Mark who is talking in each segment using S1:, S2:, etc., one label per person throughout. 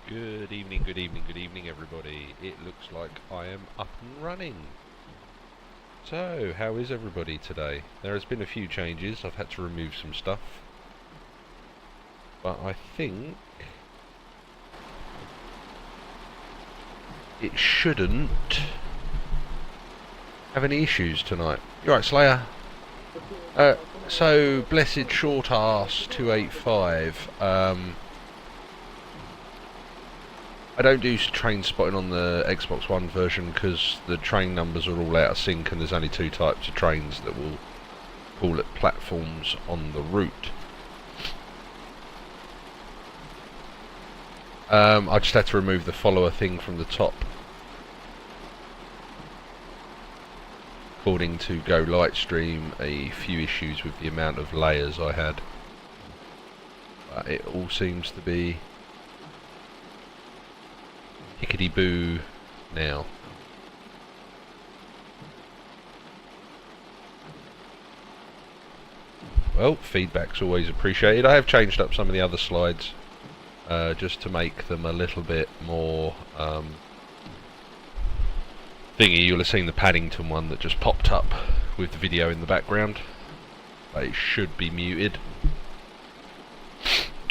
S1: Good evening, good evening, good evening, everybody. It looks like I am up and running. So, how is everybody today? There has been a few changes. I've had to remove some stuff. But I think it shouldn't have any issues tonight. You're right, Slayer. So, Blessed Short Ass 285. I don't do train spotting on the Xbox One version because the train numbers are all out of sync and there's only two types of trains that will call at platforms on the route. I just had to remove the follower thing from the top. According to Go Lightstream, a few issues with the amount of layers I had. But it all seems to be hickety-boo now. Well, feedback's always appreciated. I have changed up some of the other slides just to make them a little bit more thingy. You'll have seen the Paddington one that just popped up with the video in the background, but it should be muted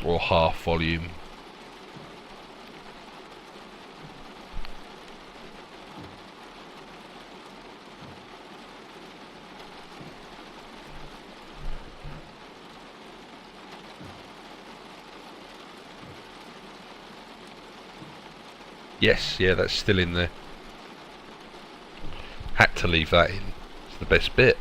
S1: or half volume. Yes, yeah, that's still in there. Had to leave that in. It's the best bit.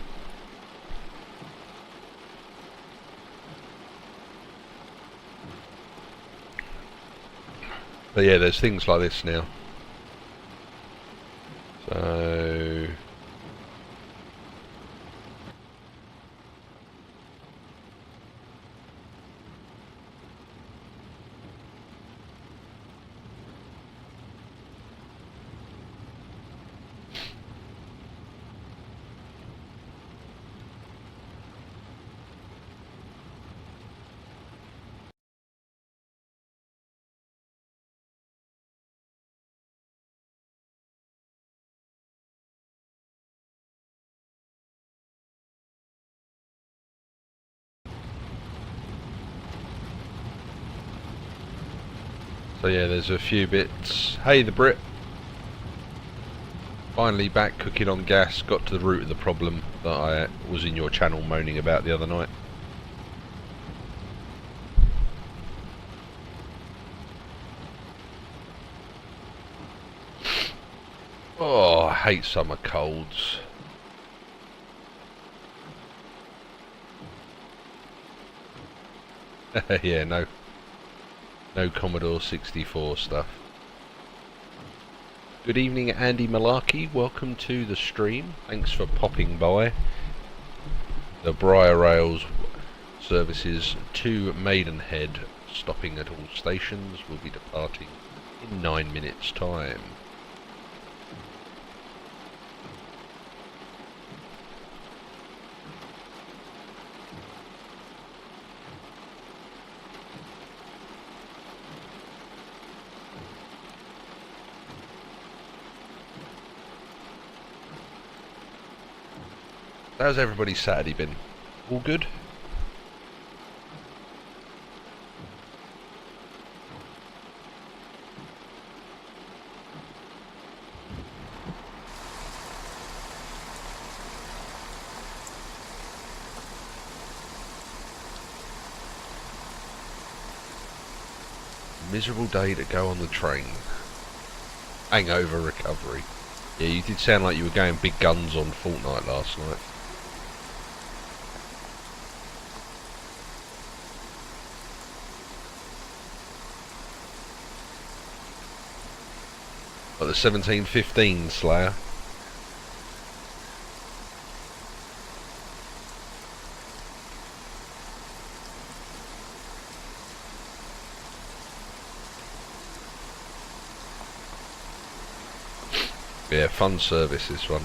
S1: But yeah, there's things like this now. So yeah, there's a few bits. Hey, the Brit. Finally back cooking on gas. Got to the root of the problem that I was in your channel moaning about the other night. Oh, I hate summer colds. Yeah, no Commodore 64 stuff. Good evening, Andy Malarkey. Welcome to the stream. Thanks for popping by. The Briar Rails services to Maidenhead, stopping at all stations, will be departing in 9 minutes' time. How's everybody's Saturday been? All good? Miserable day to go on the train. Hangover recovery. Yeah, you did sound like you were going big guns on Fortnite last night. Like the 1715 Slayer. Yeah, fun service this one.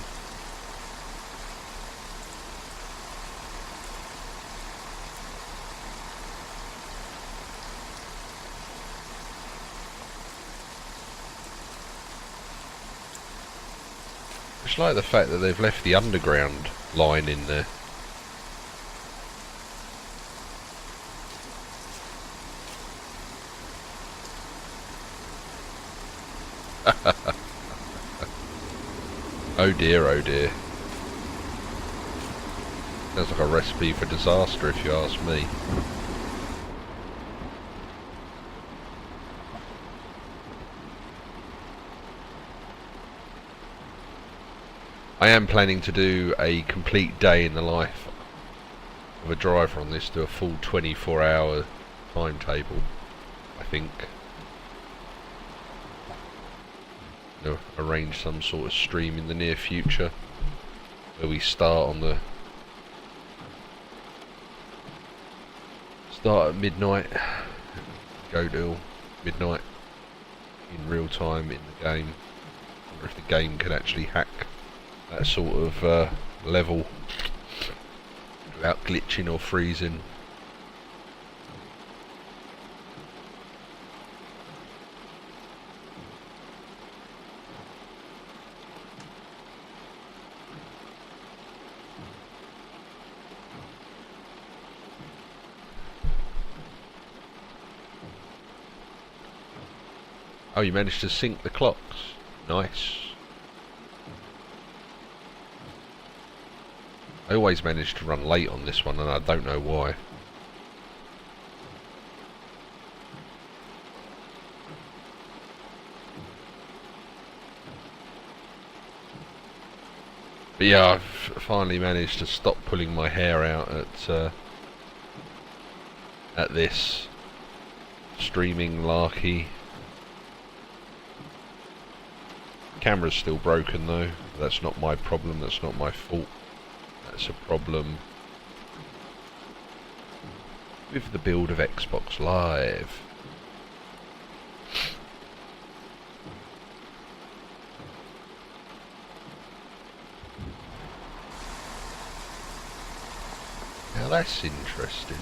S1: like the fact that they've left the underground line in there. Oh dear, oh dear. Sounds like a recipe for disaster if you ask me. I am planning to do a complete day in the life of a driver on this, do a full 24-hour timetable, I think. Arrange some sort of stream in the near future where we start at midnight, go till midnight in real time in the game. I wonder if the game can actually hack that sort of level without glitching or freezing. Oh, you managed to sync the clocks. Nice. I always manage to run late on this one and I don't know why. But yeah, I've finally managed to stop pulling my hair out at this streaming larky. Camera's still broken though. That's not my problem, that's not my fault. That's a problem with the build of Xbox Live. Now that's interesting.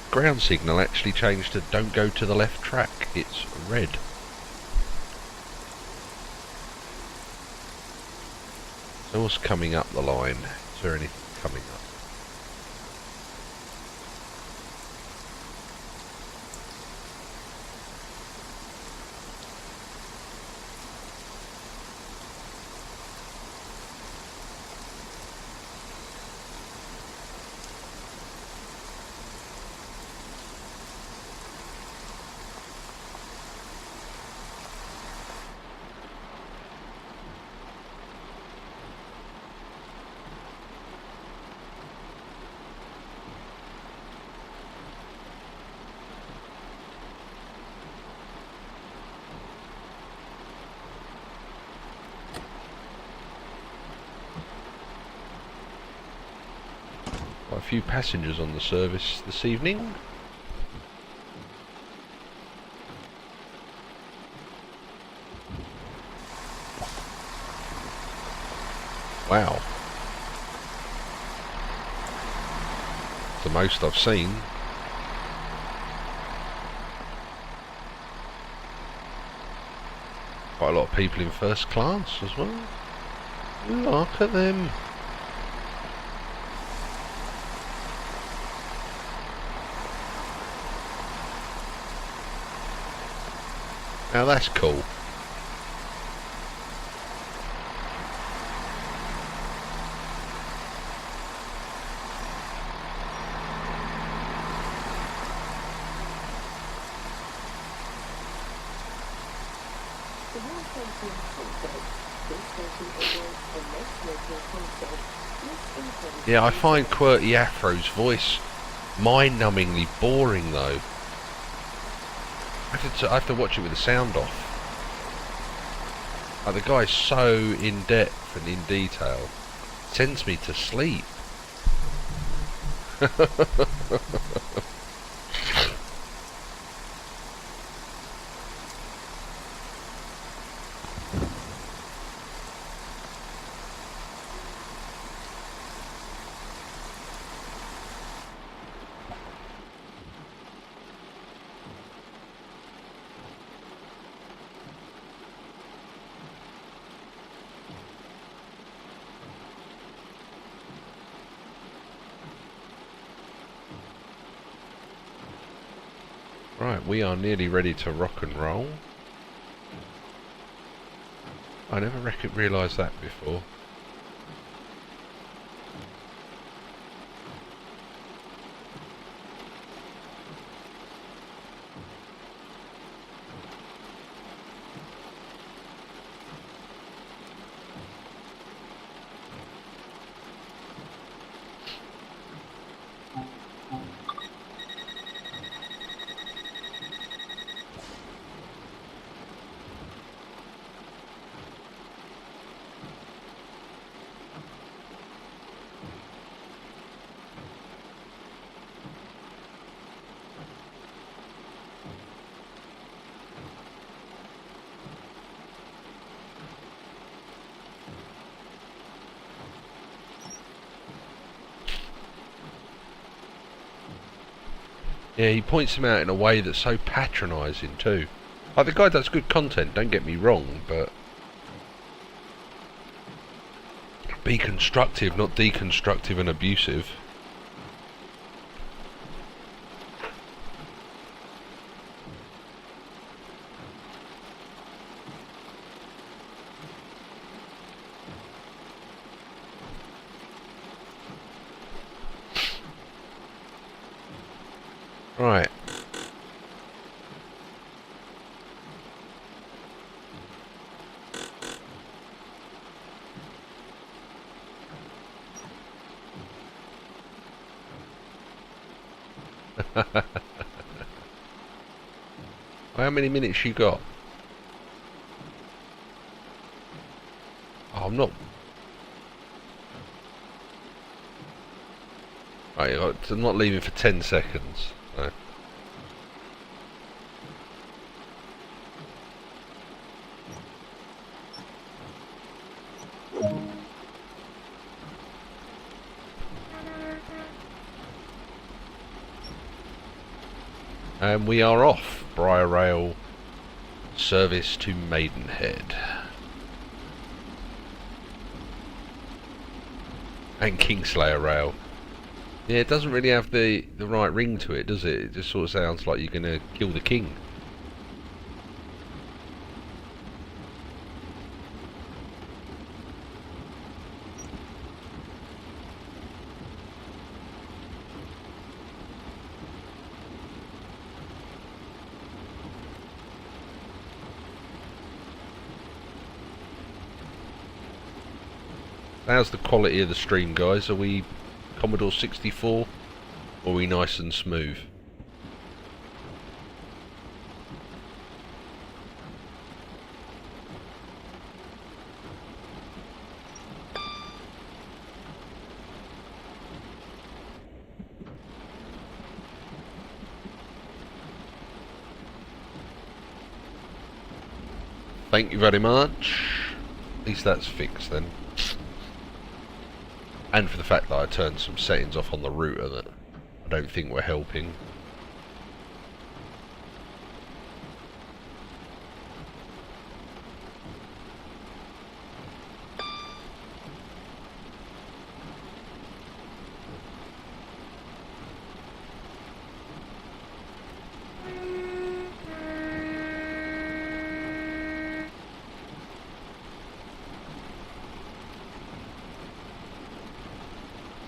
S1: Ground signal actually changed to don't go to the left track. It's red. So what's coming up the line? Is there anything coming up? Quite a few passengers on the service this evening. Wow. The most I've seen. Quite a lot of people in first class as well. Look at them. Now that's cool. Yeah, I find QWERTY Afro's voice mind-numbingly boring though. I have to watch it with the sound off. Like, the guy's so in depth and in detail, it sends me to sleep. Right, we are nearly ready to rock and roll. I never realised that before. Yeah, he points him out in a way that's so patronising too. Like, the guy does good content, don't get me wrong, but be constructive, not deconstructive and abusive. Right. How many minutes you got? Oh, I'm not... Right, I'm not leaving for 10 seconds. No. And we are off. Briar Rail service to Maidenhead. And Kingslayer Rail. Yeah, it doesn't really have the right ring to it, does it? It just sort of sounds like you're going to kill the king. How's the quality of the stream, guys? Are we Commodore 64 or are we nice and smooth? Thank you very much. At least that's fixed then. And for the fact that I turned some settings off on the router that I don't think were helping.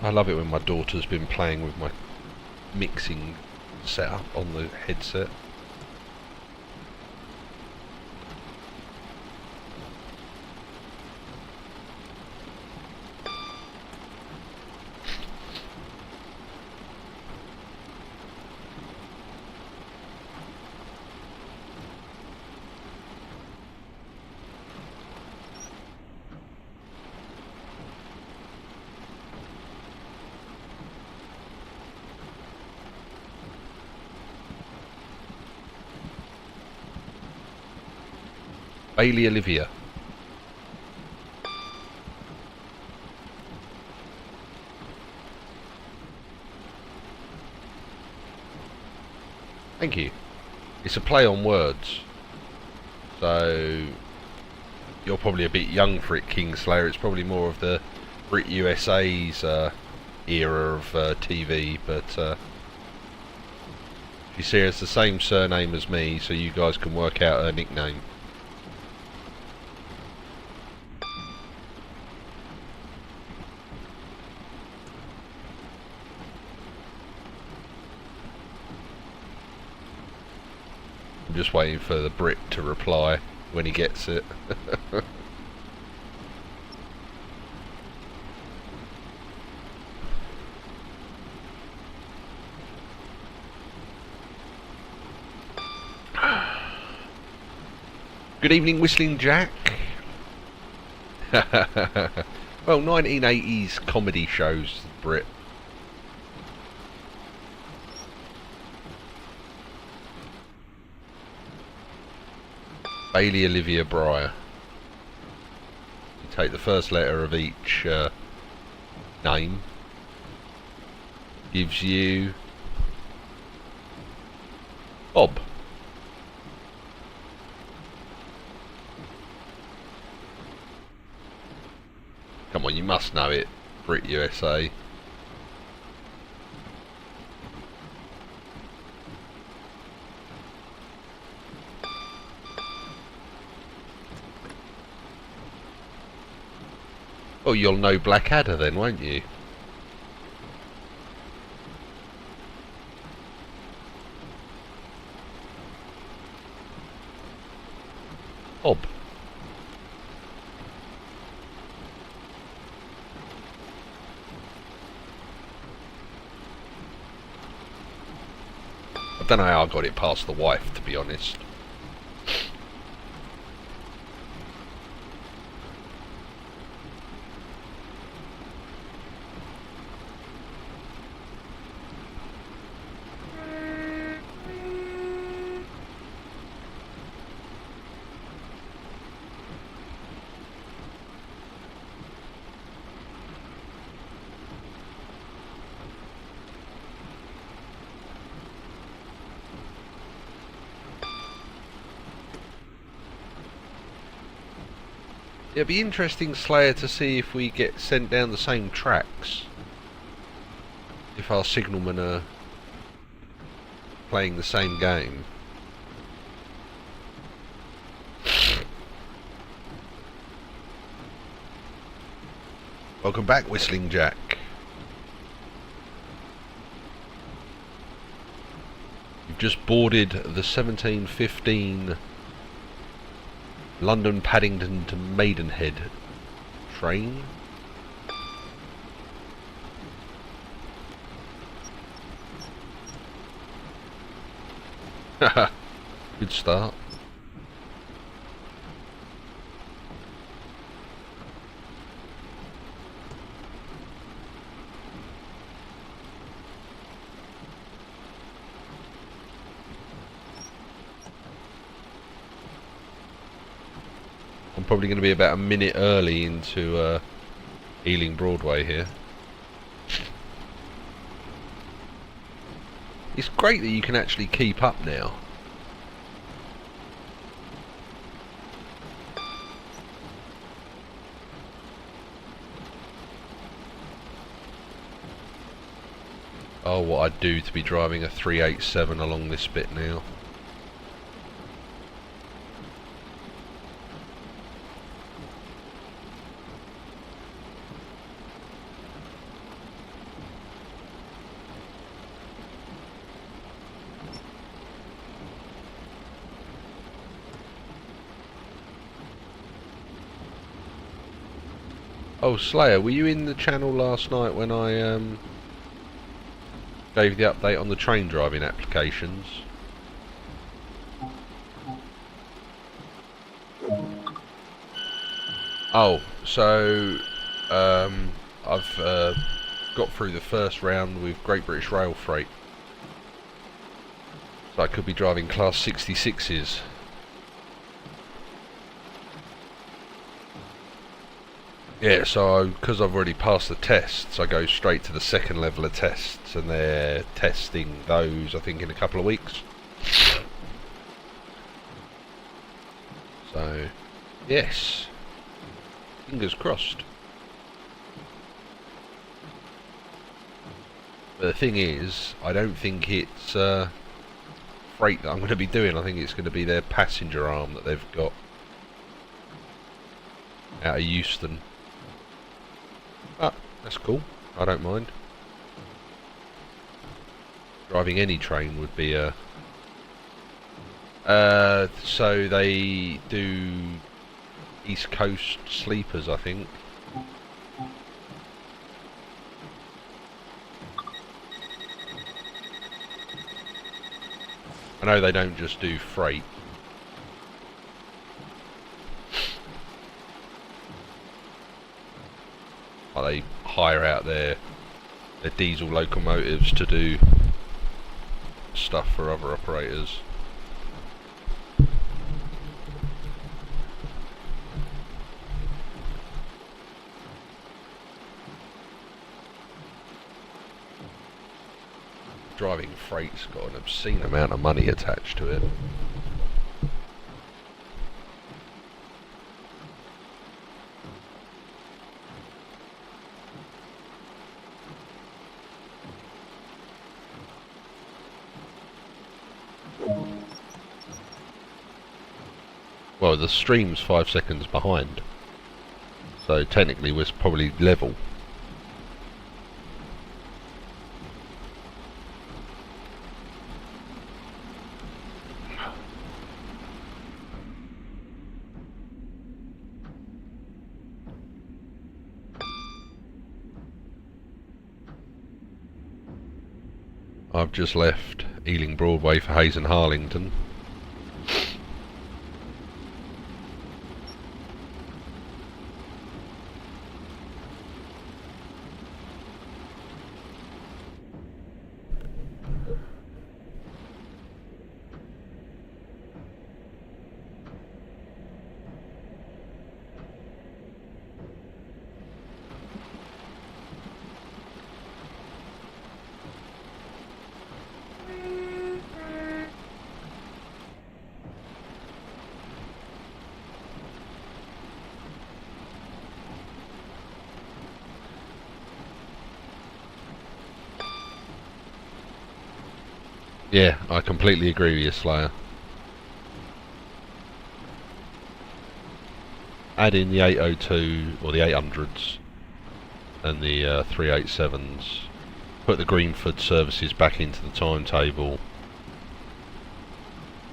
S1: I love it when my daughter's been playing with my mixing setup on the headset. Bailey Olivia. Thank you. It's a play on words. So you're probably a bit young for it, Kingslayer. It's probably more of the Brit USA's era of TV, but You see, it's the same surname as me, so you guys can work out her nickname. I'm just waiting for the Brit to reply when he gets it. Good evening, Whistling Jack. Well, 1980s comedy shows, Brit. Bailey Olivia Breyer. You take the first letter of each name. Gives you Bob. Come on, you must know it, Brit USA. Oh, you'll know Blackadder then, won't you? Bob. I don't know how I got it past the wife, to be honest. It'd be interesting, Slayer, to see if we get sent down the same tracks. If our signalmen are playing the same game. Welcome back, Whistling Jack. You've just boarded the 1715 London Paddington to Maidenhead train. Good start. I'm probably going to be about a minute early into Ealing Broadway here. It's great that you can actually keep up now. Oh, what I'd do to be driving a 387 along this bit now. Oh, Slayer, were you in the channel last night when I gave the update on the train driving applications? Oh, so I've got through the first round with Great British Rail Freight. So I could be driving Class 66s. Yeah, so because I've already passed the tests, I go straight to the second level of tests, and they're testing those, I think, in a couple of weeks. So, yes, fingers crossed. But the thing is, I don't think it's freight that I'm going to be doing. I think it's going to be their passenger arm that they've got out of Euston. But that's cool. I don't mind. Driving any train would be a... so they do East Coast sleepers, I think. I know they don't just do freight. But they hire out their diesel locomotives to do stuff for other operators. Driving freight's got an obscene amount of money attached to it. Well, the stream's 5 seconds behind, so technically we're probably level. I've just left Ealing Broadway for Hayes and Harlington. Yeah, I completely agree with you, Slayer. Add in the 802 or the 800s and the 387s. Put the Greenford services back into the timetable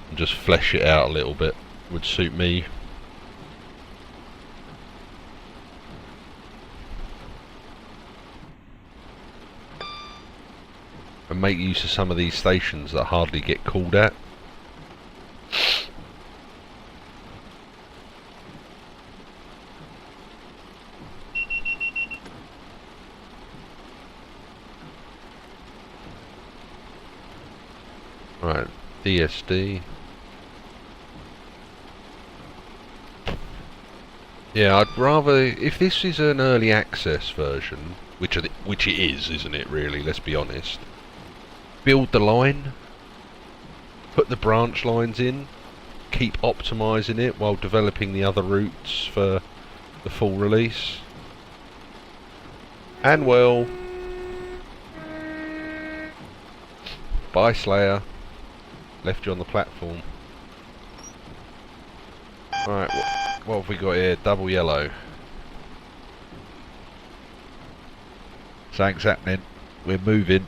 S1: and just flesh it out a little bit. Would suit me. And make use of some of these stations that hardly get called at. Right, DSD. Yeah, I'd rather, if this is an early access version, which it is, isn't it really, let's be honest. Build the line, put the branch lines in, keep optimising it while developing the other routes for the full release. And well, bye Slayer, left you on the platform. Right, what have we got here? Double yellow. Something's happening, we're moving.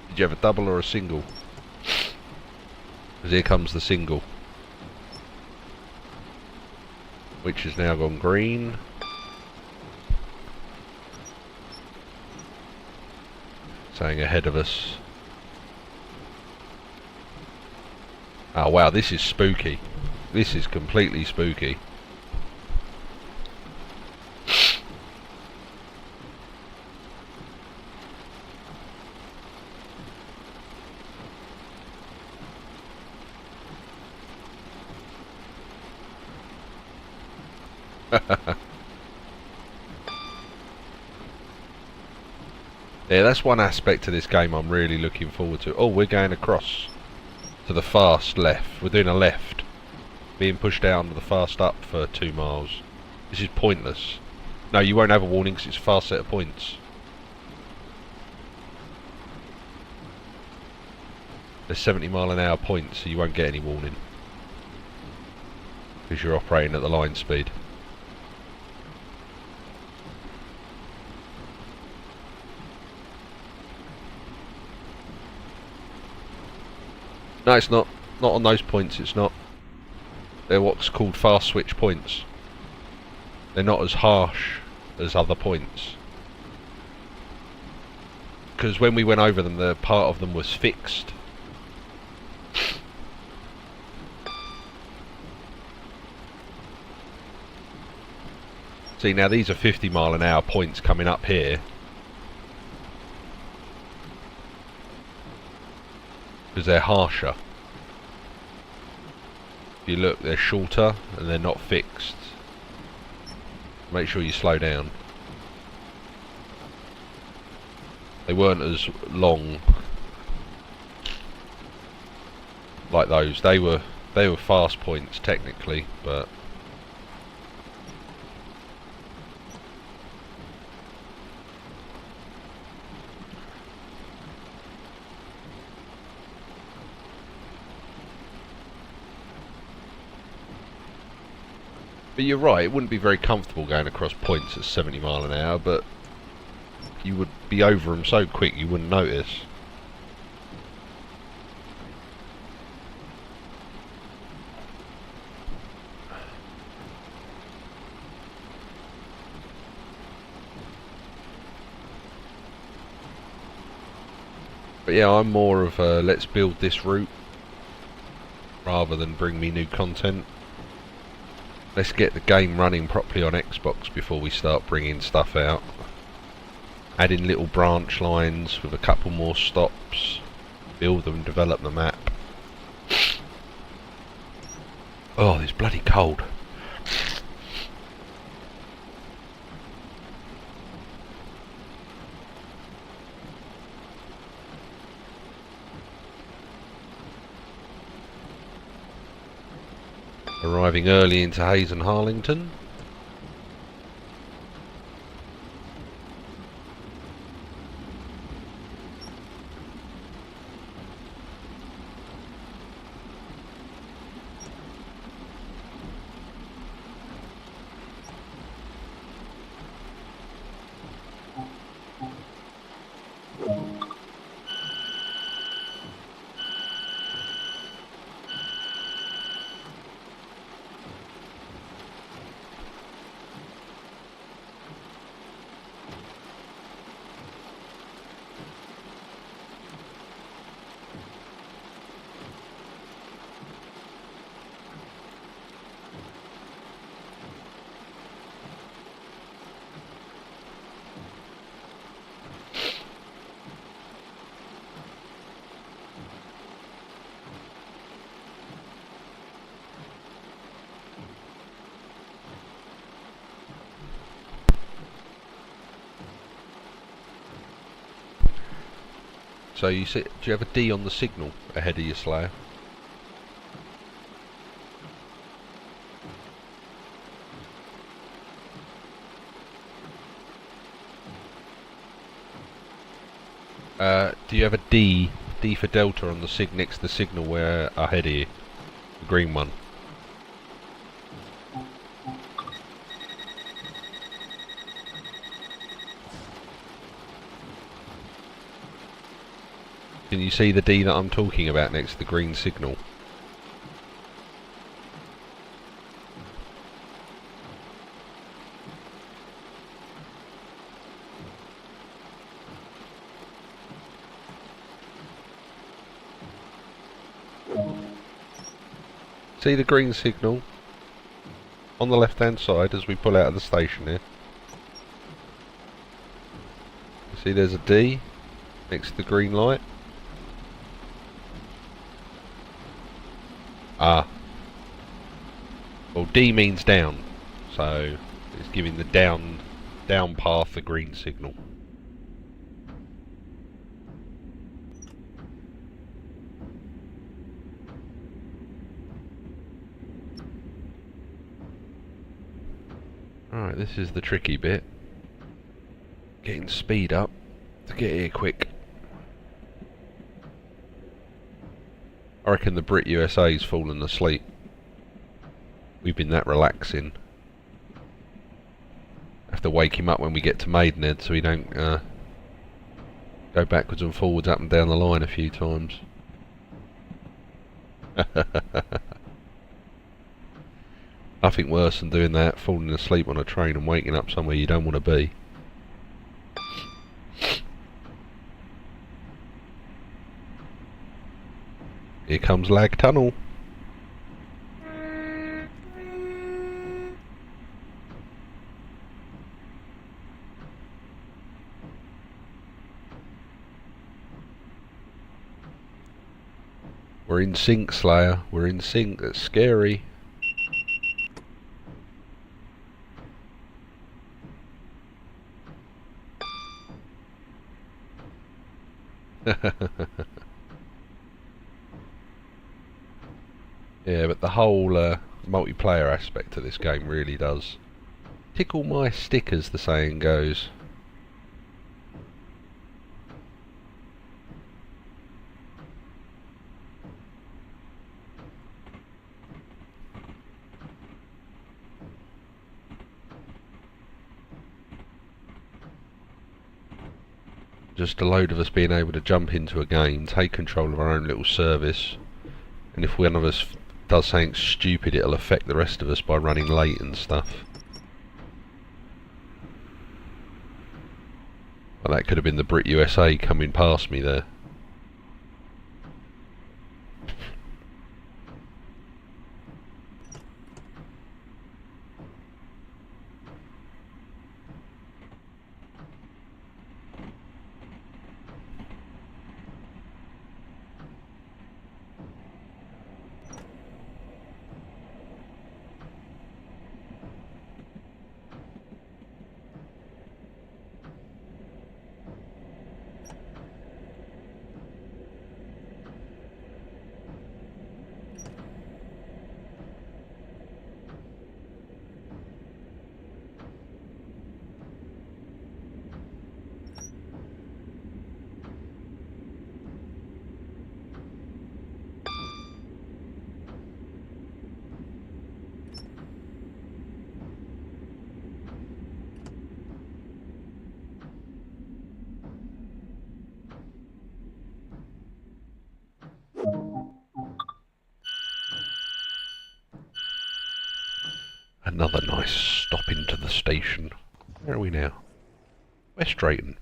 S1: Did you have a double or a single? Because here comes the single, which has now gone green. Saying ahead of us. Oh wow, this is spooky. This is completely spooky. Yeah, that's one aspect of this game I'm really looking forward to. Oh, we're going across to the fast left. We're doing a left. Being pushed down to the fast up for 2 miles. This is pointless. No, you won't have a warning because it's a fast set of points. There's 70 mph points, so you won't get any warning. Because you're operating at the line speed. No, it's not. Not on those points, it's not. They're what's called fast switch points. They're not as harsh as other points. Because when we went over them, the part of them was fixed. See, now these are 50 mph points coming up here. Because they're harsher. If you look, they're shorter and they're not fixed. Make sure you slow down. They weren't as long like those. They were fast points technically, but you're right, it wouldn't be very comfortable going across points at 70 mph, but you would be over them so quick you wouldn't notice. But yeah, I'm more of a let's build this route rather than bring me new content. Let's get the game running properly on Xbox before we start bringing stuff out. Add in little branch lines with a couple more stops. Build and develop the map. Oh, it's bloody cold. Arriving early into Hayes and Harlington. So you see, do you have a D on the signal ahead of your Slayer? Do you have a D for Delta on the next to the signal where ahead of you? The green one. Can you see the D that I'm talking about next to the green signal? See the green signal on the left hand side as we pull out of the station here? You see there's a D next to the green light? Ah. Well, D means down, so it's giving the down path the green signal. Alright, this is the tricky bit. Getting speed up to get here quick. I reckon the Brit USA's fallen asleep. We've been that relaxing. Have to wake him up when we get to Maidenhead so he don't go backwards and forwards up and down the line a few times. Nothing worse than doing that, falling asleep on a train and waking up somewhere you don't want to be. Here comes Lag Tunnel. We're in sync, Slayer. We're in sync. That's scary. Yeah, but the whole multiplayer aspect of this game really does tickle my stick, as the saying goes. Just a load of us being able to jump into a game, take control of our own little service, and if one of us does something stupid, it'll affect the rest of us by running late and stuff. Well, that could have been the Brit USA coming past me there. Another nice stop into the station. Where are we now? West Drayton.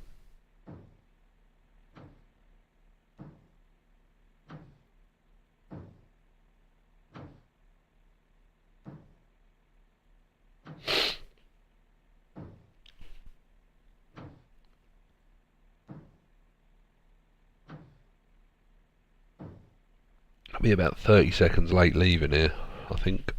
S1: I'll be about 30 seconds late leaving here, I think.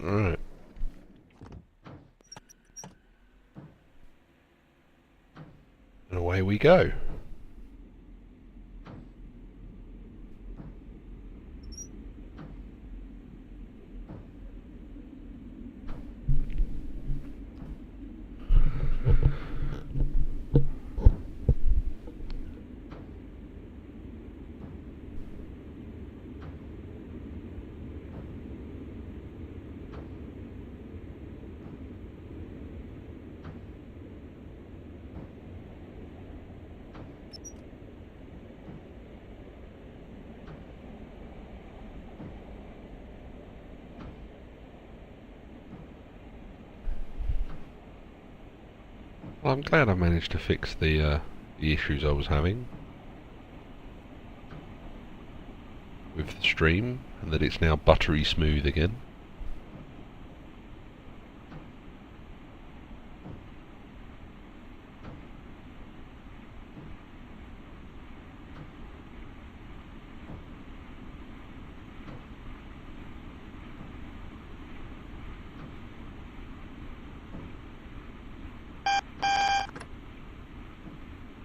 S1: Alright. And away we go. Well, I'm glad I managed to fix the issues I was having with the stream, and that it's now buttery smooth again.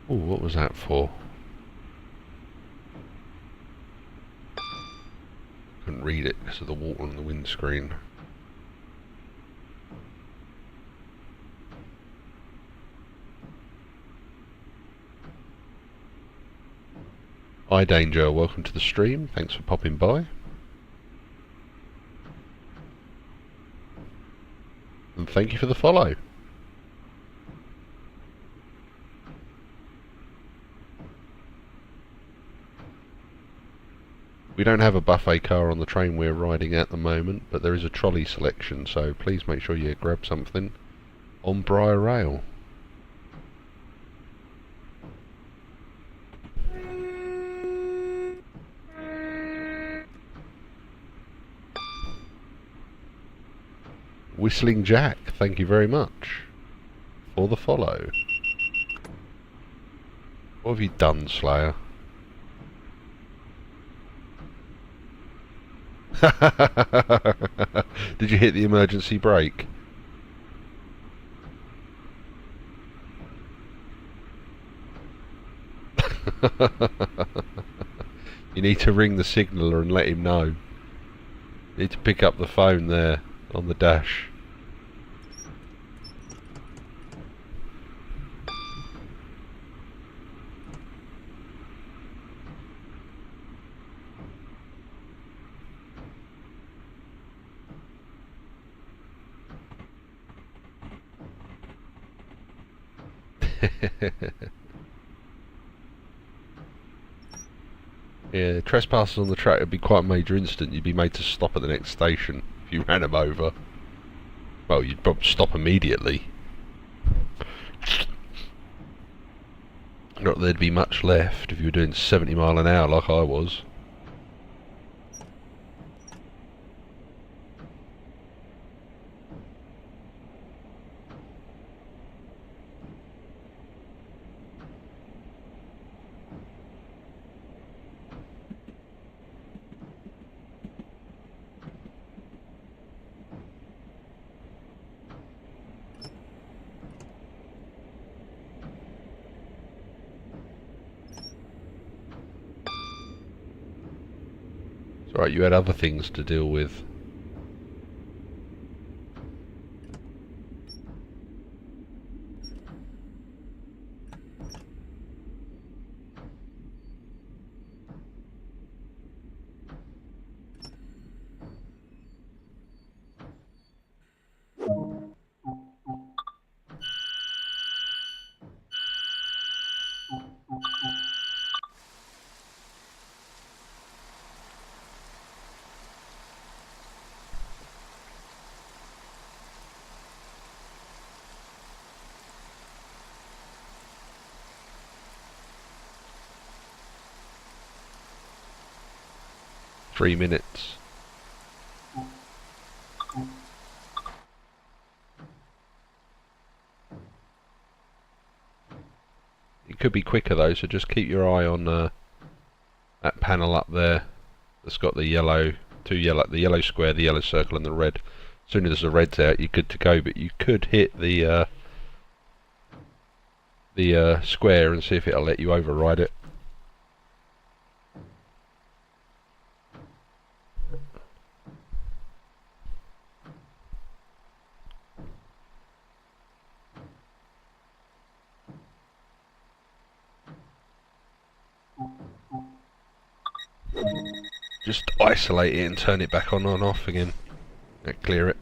S1: Oh, what was that for? Couldn't read it because of the water on the windscreen. Hi Danger, welcome to the stream. Thanks for popping by. And thank you for the follow. We don't have a buffet car on the train we're riding at the moment, but there is a trolley selection, so please make sure you grab something on Briar Rail. Whistling Jack, thank you very much for the follow. What have you done, Slayer? Did you hit the emergency brake? You need to ring the signaller and let him know. You need to pick up the phone there on the dash. Yeah, trespassers on the track would be quite a major incident. You'd be made to stop at the next station if you ran them over. Well, you'd probably stop immediately. Not that there'd be much left if you were doing 70 mile an hour like I was. It's alright, you had other things to deal with. Three minutes. It could be quicker though, so just keep your eye on that panel up there that's got the yellow, the yellow square, the yellow circle and the red. As soon as the red's out, you're good to go, but you could hit the square and see if it'll let you override it. Just isolate it and turn it back on and off again. And clear it.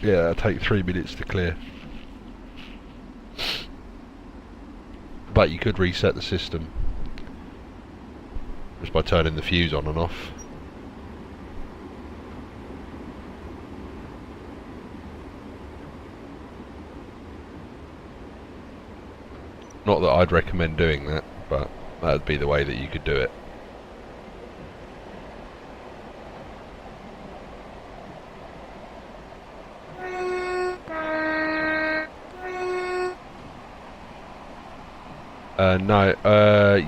S1: Yeah, that'll take 3 minutes to clear. But you could reset the system just by turning the fuse on and off. Not that I'd recommend doing that, but that'd be the way that you could do it. No,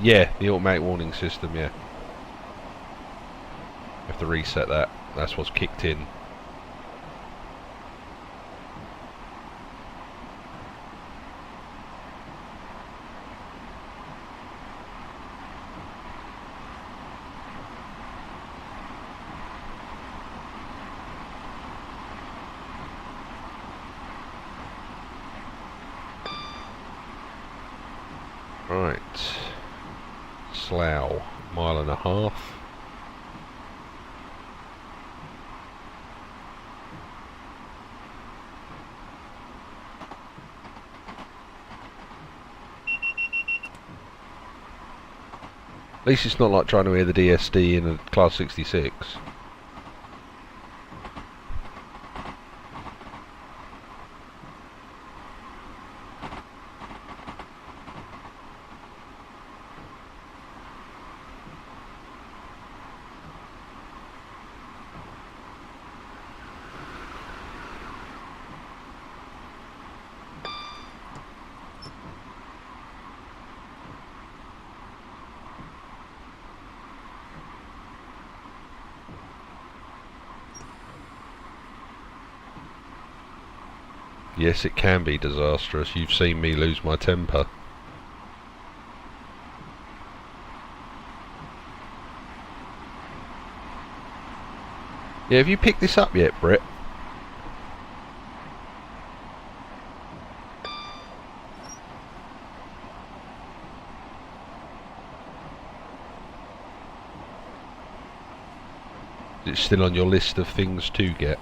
S1: yeah, the automatic warning system, yeah. You have to reset that. That's what's kicked in. Right. Slough, mile and a half. At least it's not like trying to hear the DSD in a Class 66. Yes, it can be disastrous. You've seen me lose my temper. Yeah, have you picked this up yet, Brett? It's still on your list of things to get.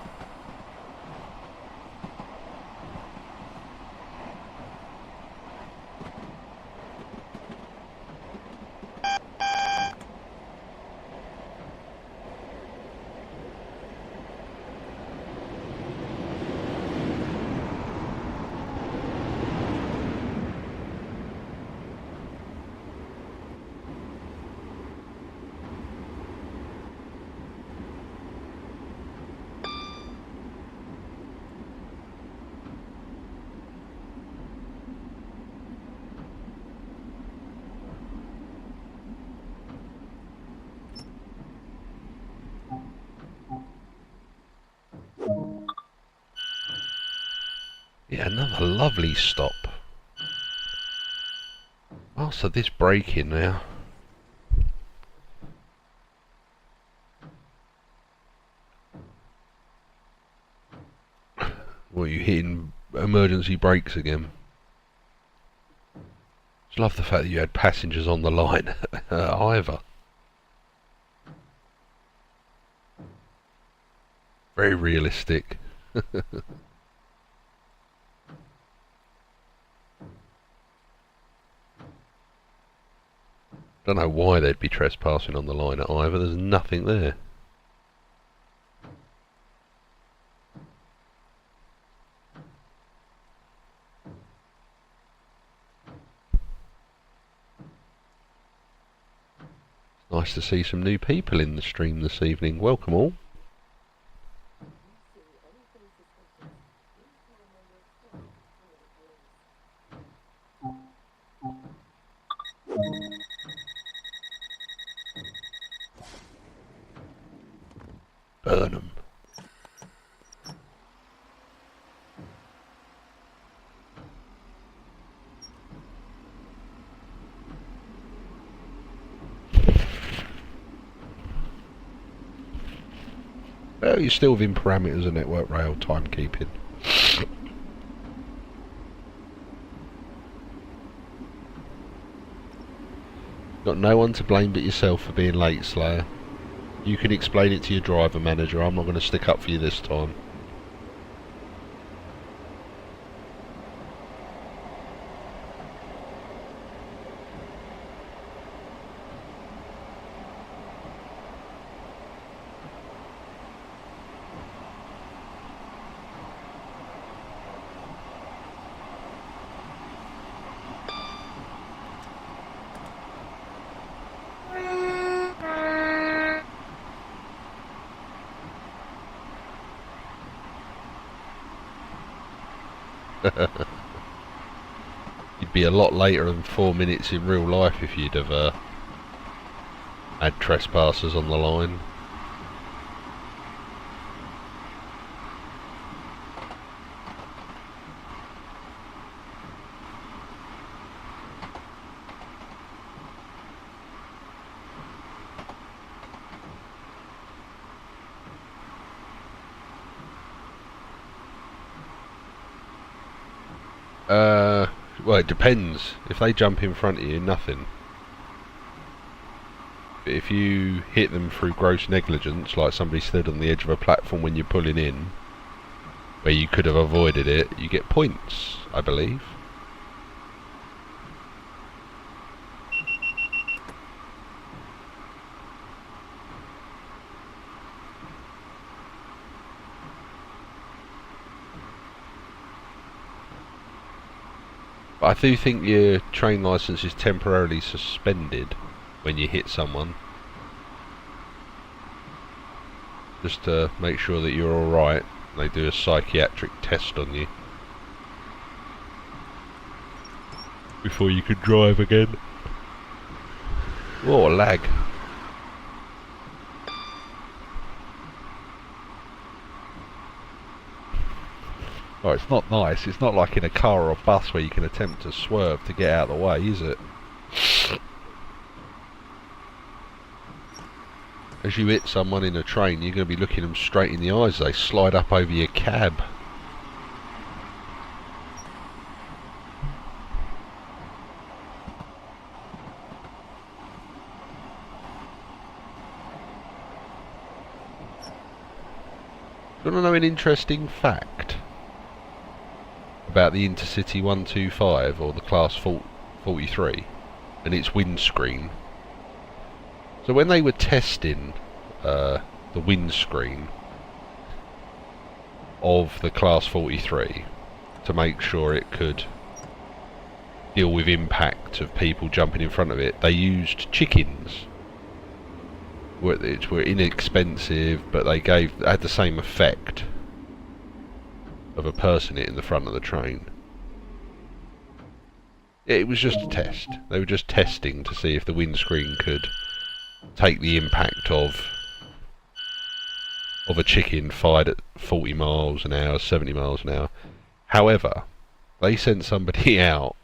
S1: Yeah, another lovely stop. Oh, so this braking now. Well, you hitting emergency brakes again. Just love the fact that you had passengers on the line either. Very realistic. Don't know why they'd be trespassing on the line at either. There's nothing there. Nice to see some new people in the stream this evening. Welcome all. Burn 'em. Well, you're still within parameters of network rail timekeeping. Got no one to blame but yourself for being late, Slayer. You can explain it to your driver manager. I'm not going to stick up for you this time. be a lot later than 4 minutes in real life if you'd have had trespassers on the line. Well, it depends. If they jump in front of you, nothing. But if you hit them through gross negligence, like somebody stood on the edge of a platform when you're pulling in, where you could have avoided it, you get points, I believe. I do think your train licence is temporarily suspended when you hit someone. Just to make sure that you're alright. They do a psychiatric test on you before you can drive again. Oh, lag. Oh, it's not nice. It's not like in a car or a bus where you can attempt to swerve to get out of the way, is it? As you hit someone in a train, you're going to be looking them straight in the eyes. They slide up over your cab. Do you want to know an interesting fact about the Intercity 125 or the Class 43 and its windscreen? So when they were testing the windscreen of the Class 43 to make sure it could deal with impact of people jumping in front of it, they used chickens, which were inexpensive, but they had the same effect of a person hitting the front of the train. It was just a test. They were just testing to see if the windscreen could take the impact of a chicken fired at 40 miles an hour, 70 miles an hour. However, they sent somebody out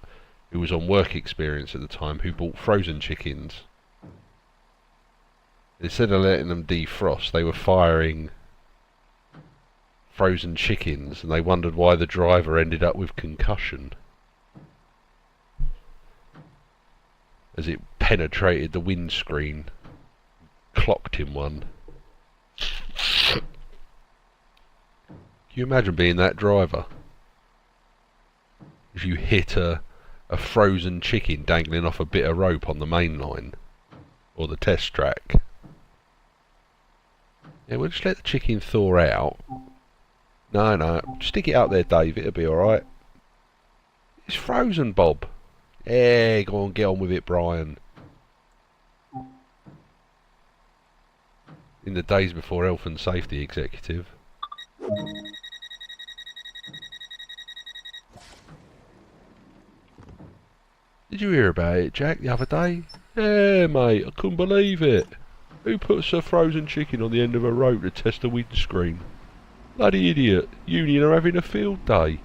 S1: who was on work experience at the time who bought frozen chickens. Instead of letting them defrost, they were firing frozen chickens, and they wondered why the driver ended up with concussion as it penetrated the windscreen, clocked him one. Can you imagine being that driver as you hit a frozen chicken dangling off a bit of rope on the main line or the test track? Yeah, we'll just let the chicken thaw out. No, stick it out there, Dave, it'll be alright. It's frozen, Bob. Yeah, go on, get on with it, Brian. In the days before health and safety executive. Did you hear about it, Jack, the other day? Yeah, mate, I couldn't believe it. Who puts a frozen chicken on the end of a rope to test the windscreen? Bloody idiot. Union are having a field day.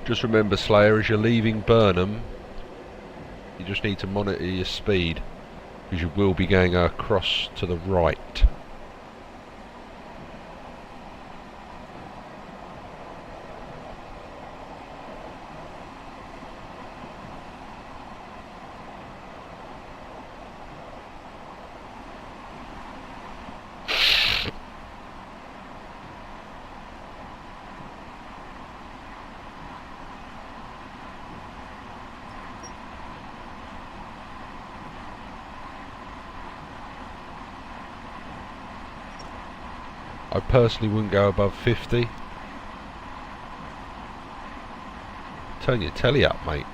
S1: Just remember, Slayer, as you're leaving Burnham, you just need to monitor your speed, because you will be going across to the right. I personally wouldn't go above 50. Turn your telly up, mate.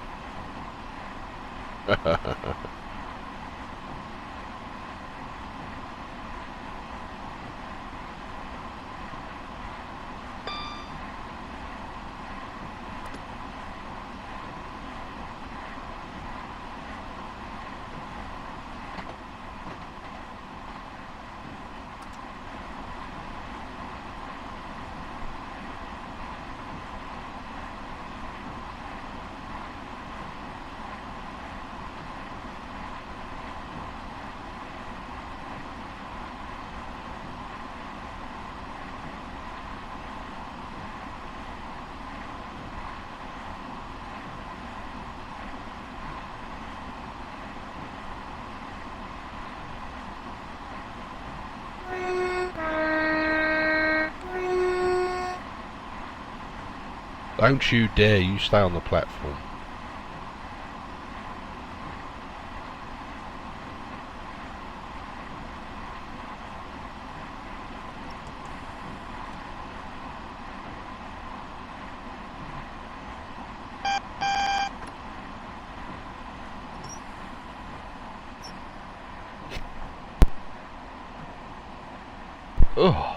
S1: Don't you dare, you stay on the platform. Ugh.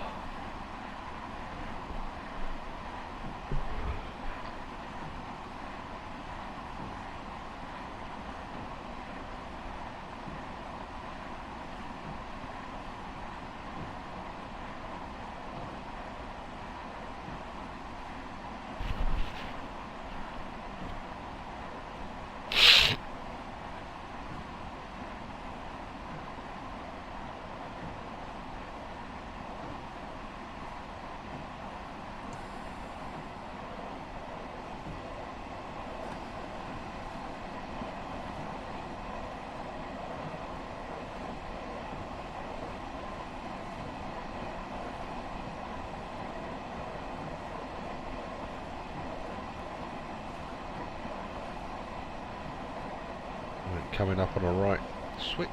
S1: Coming up on a right switch.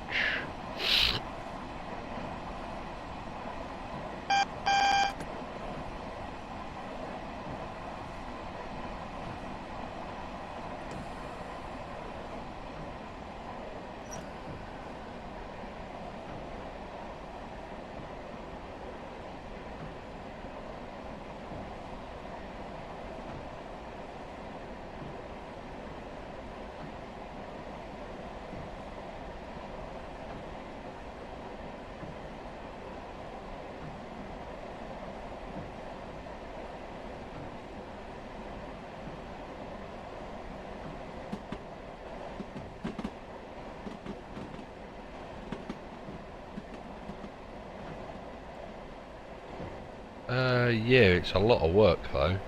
S1: Yeah, it's a lot of work though.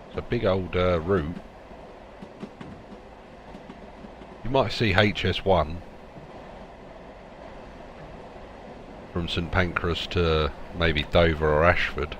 S1: It's a big old route. You might see HS1 from St Pancras to maybe Dover or Ashford.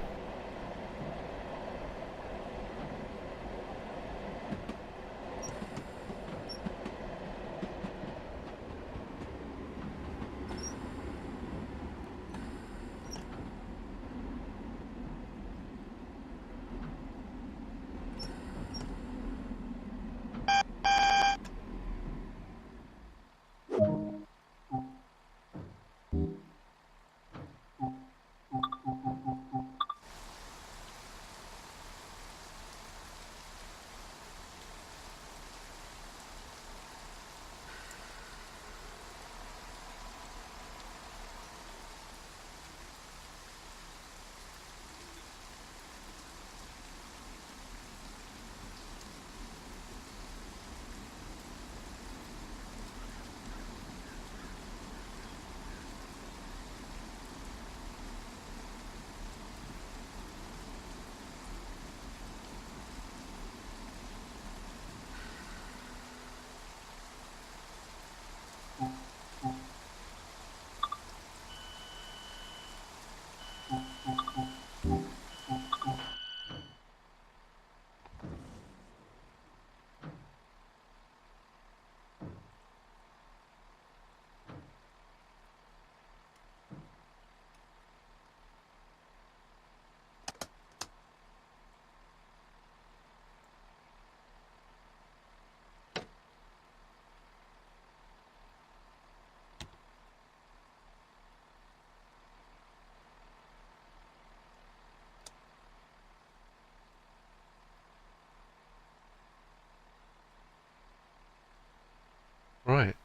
S1: Right.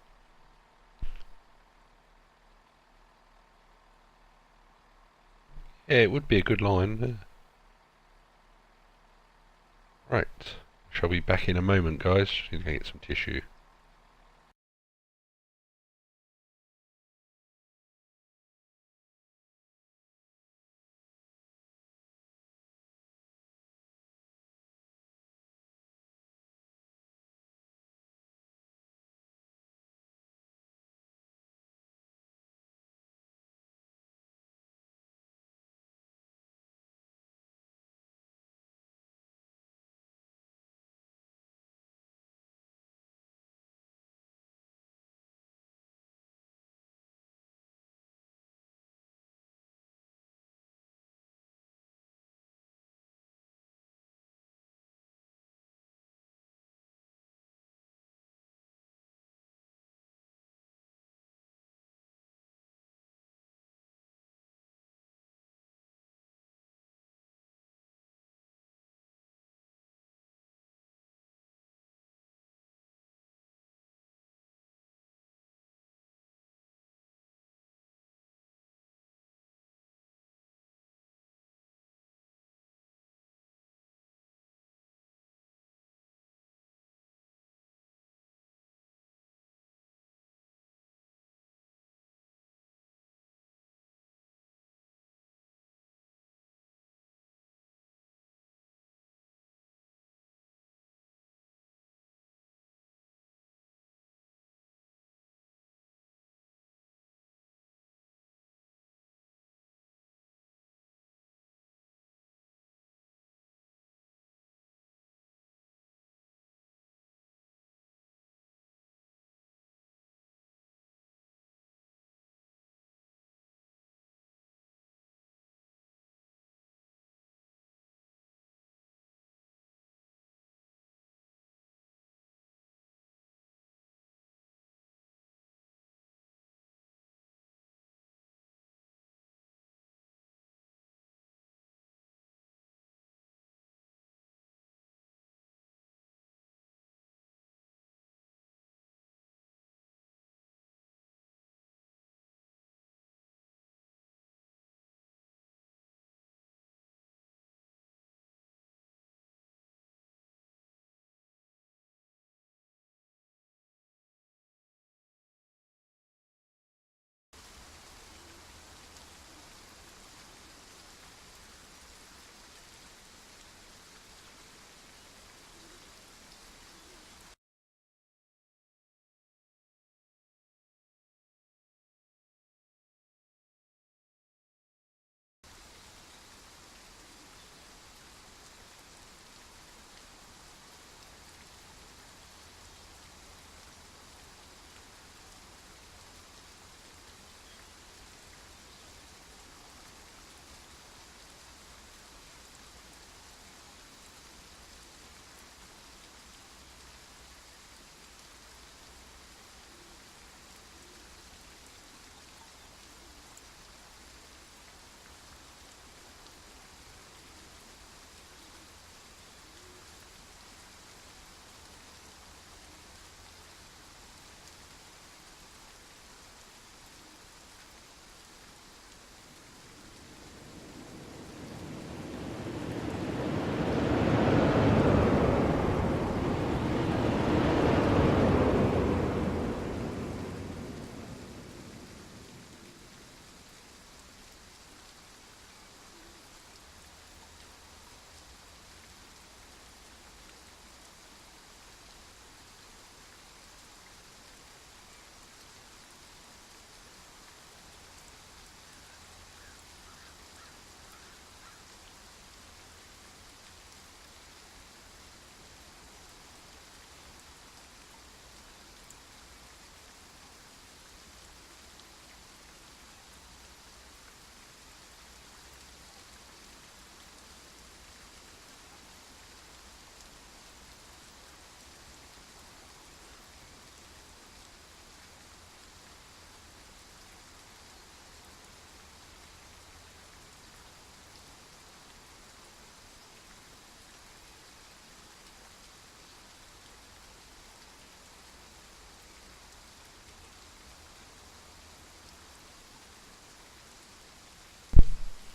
S1: Yeah, it would be a good line. Right. Shall be back in a moment, guys. Need to get some tissue.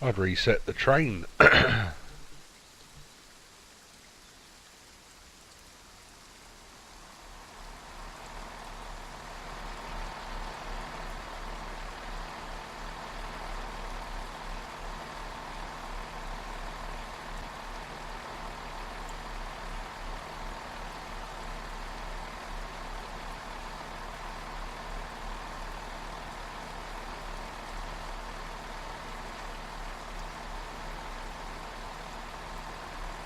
S1: I'd reset the train.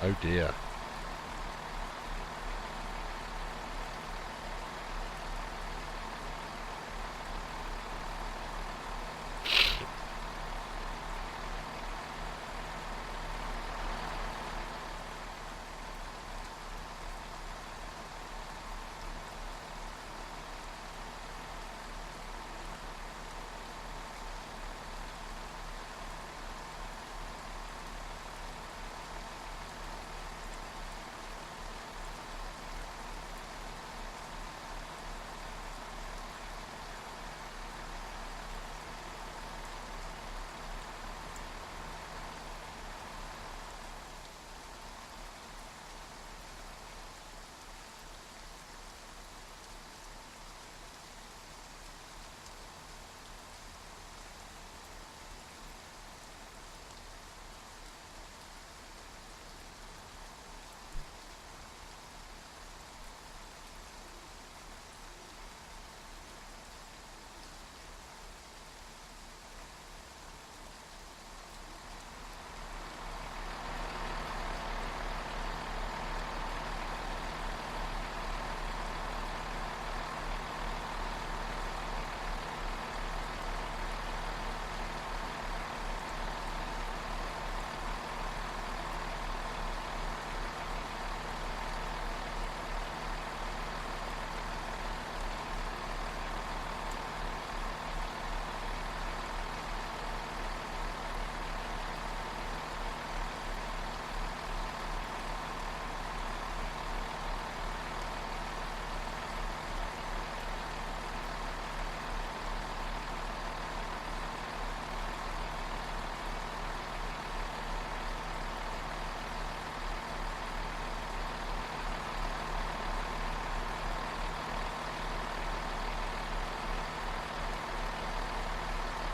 S1: Oh dear.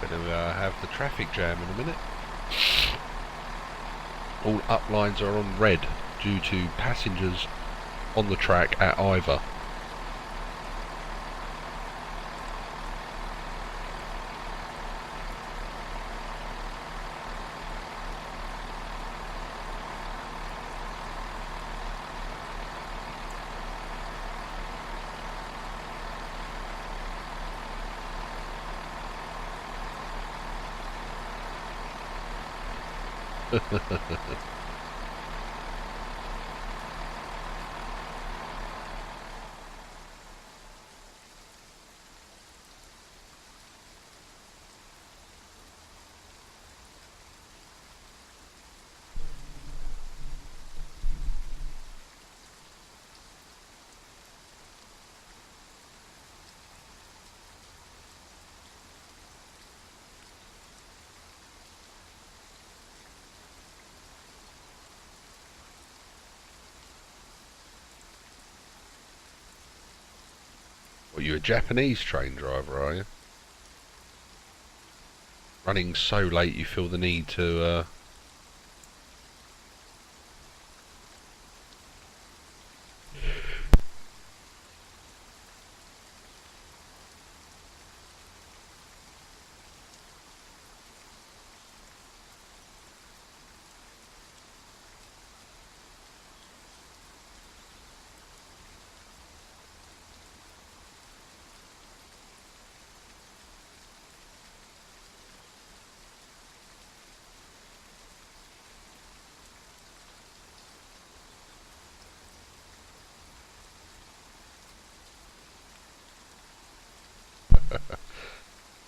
S1: Better have the traffic jam in a minute. All up lines are on red due to passengers on the track at either. What, you a Japanese train driver, are you? Running so late you feel the need to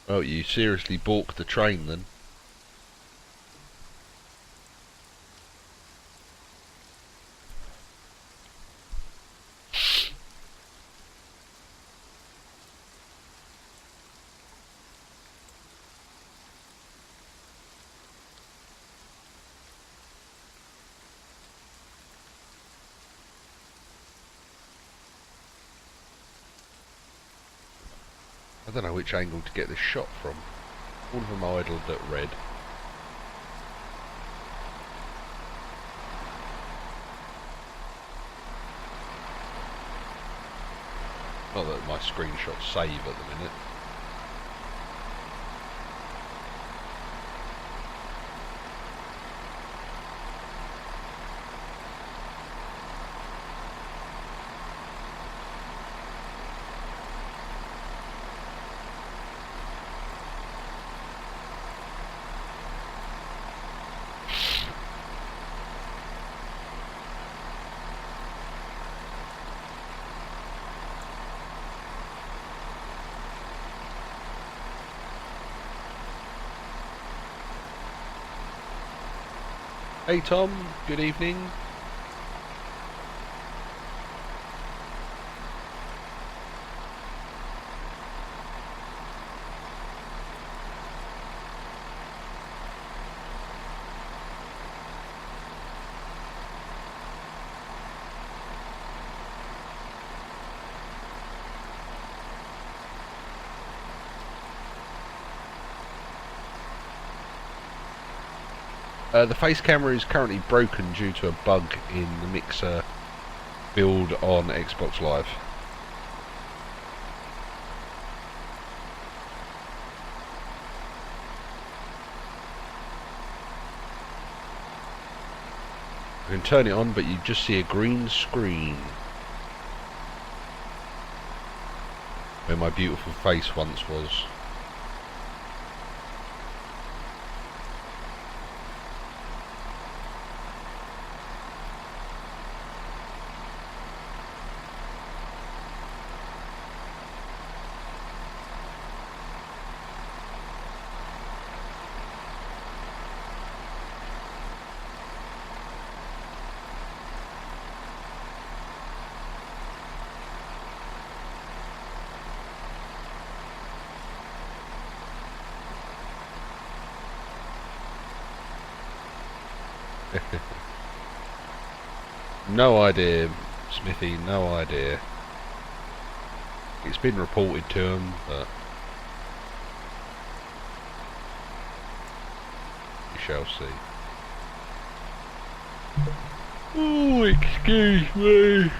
S1: well, you seriously balked the train then. don't know which angle to get this shot from. All of them idled at red. Not that my screenshots save at the minute. Hey Tom, good evening. The face camera is currently broken due to a bug in the mixer build on Xbox Live. You can turn it on, but you just see a green screen where my beautiful face once was. No idea, Smithy, no idea. It's been reported to him, but we shall see. Oh, excuse me.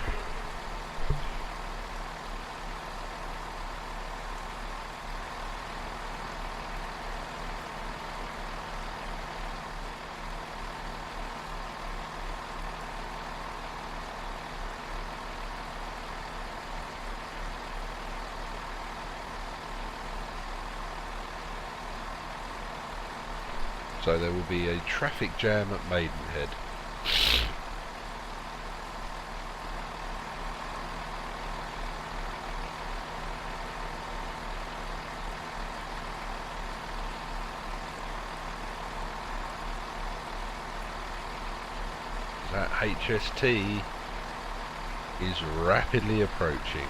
S1: So there will be a traffic jam at Maidenhead. That HST is rapidly approaching.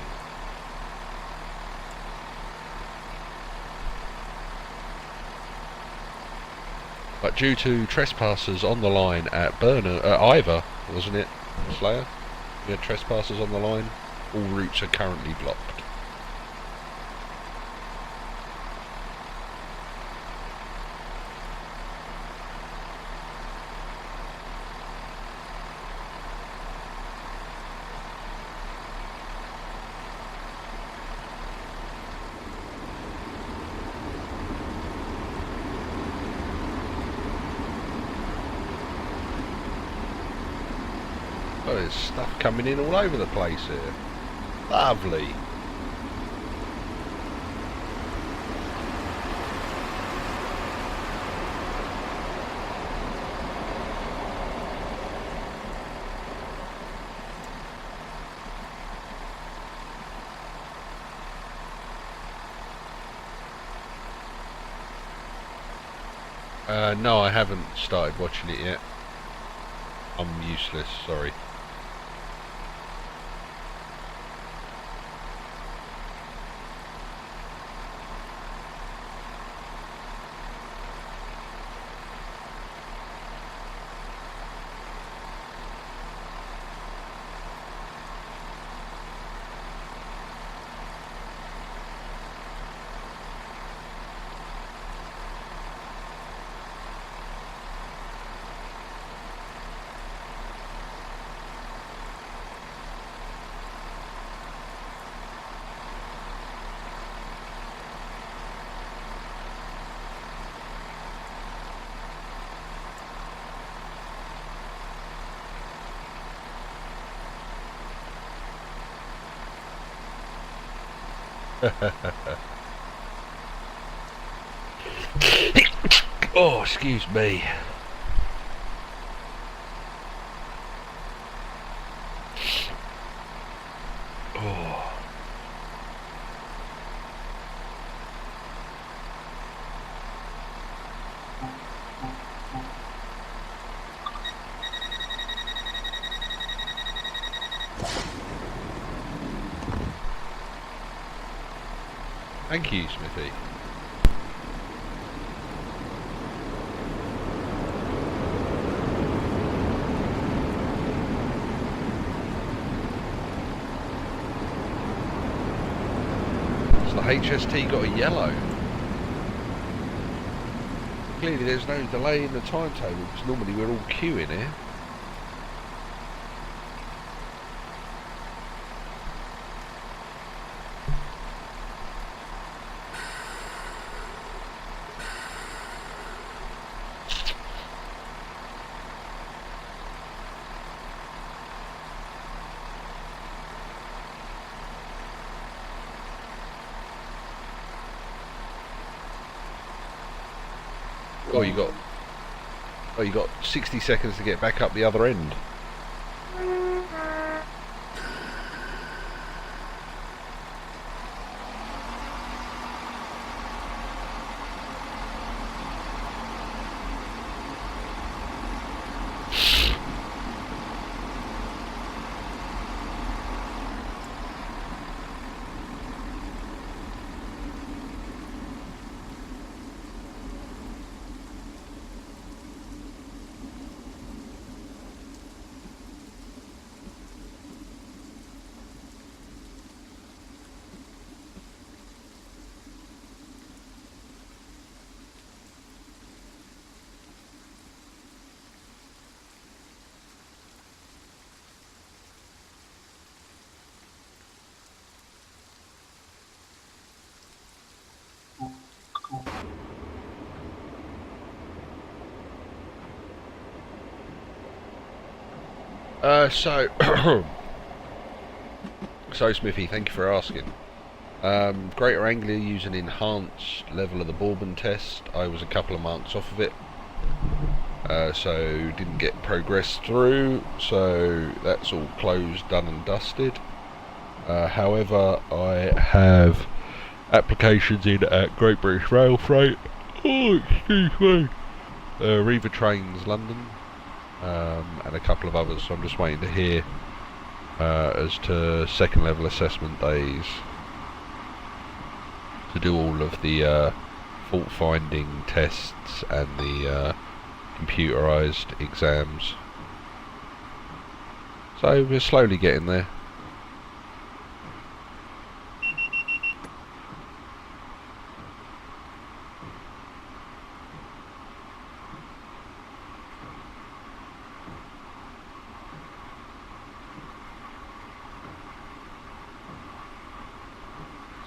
S1: But due to trespassers on the line at Ivor, wasn't it, Slayer? We had trespassers on the line. All routes are currently blocked. Oh, there's stuff coming in all over the place here. Lovely. No, I haven't started watching it yet. I'm useless, sorry. Oh, excuse me. Oh. Thank you, Smithy. So the HST got a yellow. Clearly there's no delay in the timetable because normally we're all queuing here. Oh, you got 60 seconds to get back up the other end. So Smithy, thank you for asking. Greater Anglia use an enhanced level of the Bourbon test. I was a couple of marks off of it, so didn't get progress through, so that's all closed, done and dusted. However, I have applications in at Great British Rail Freight, Riva Trains London, and a couple of others, so I'm just waiting to hear as to second level assessment days to do all of the fault finding tests and the computerised exams. So we're slowly getting there.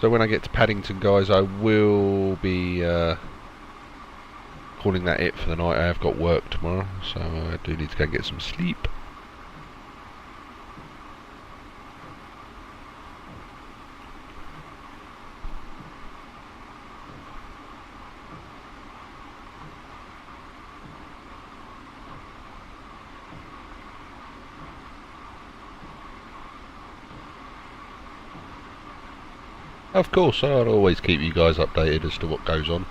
S1: So when I get to Paddington, guys, I will be calling that it for the night. I have got work tomorrow, so I do need to go and get some sleep. Of course, I'll always keep you guys updated as to what goes on.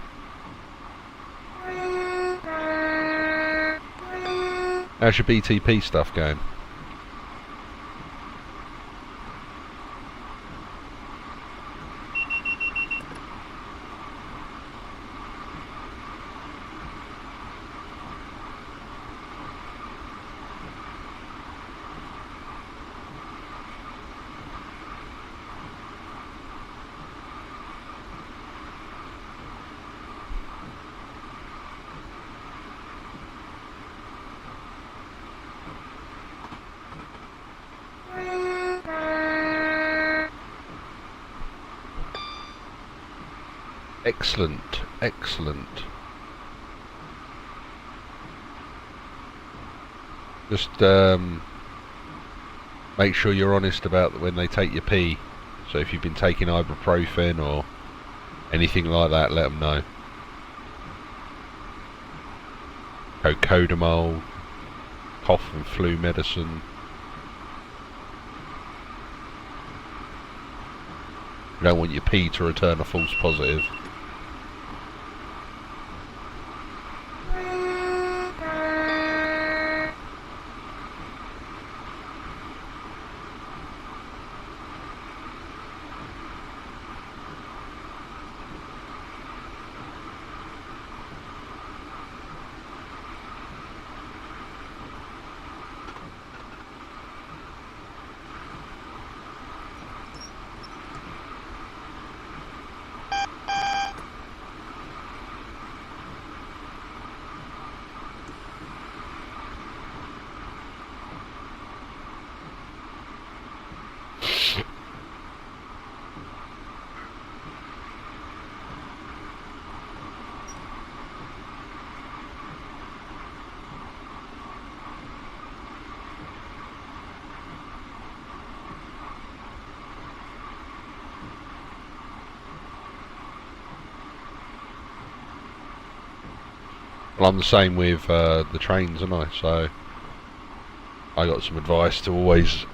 S1: How's your BTP stuff going? Excellent, excellent. Just make sure you're honest about when they take your pee. So if you've been taking ibuprofen or anything like that, let them know. Cocodamol, cough and flu medicine. You don't want your pee to return a false positive. Well, I'm the same with the trains, aren't I? So I got some advice to always,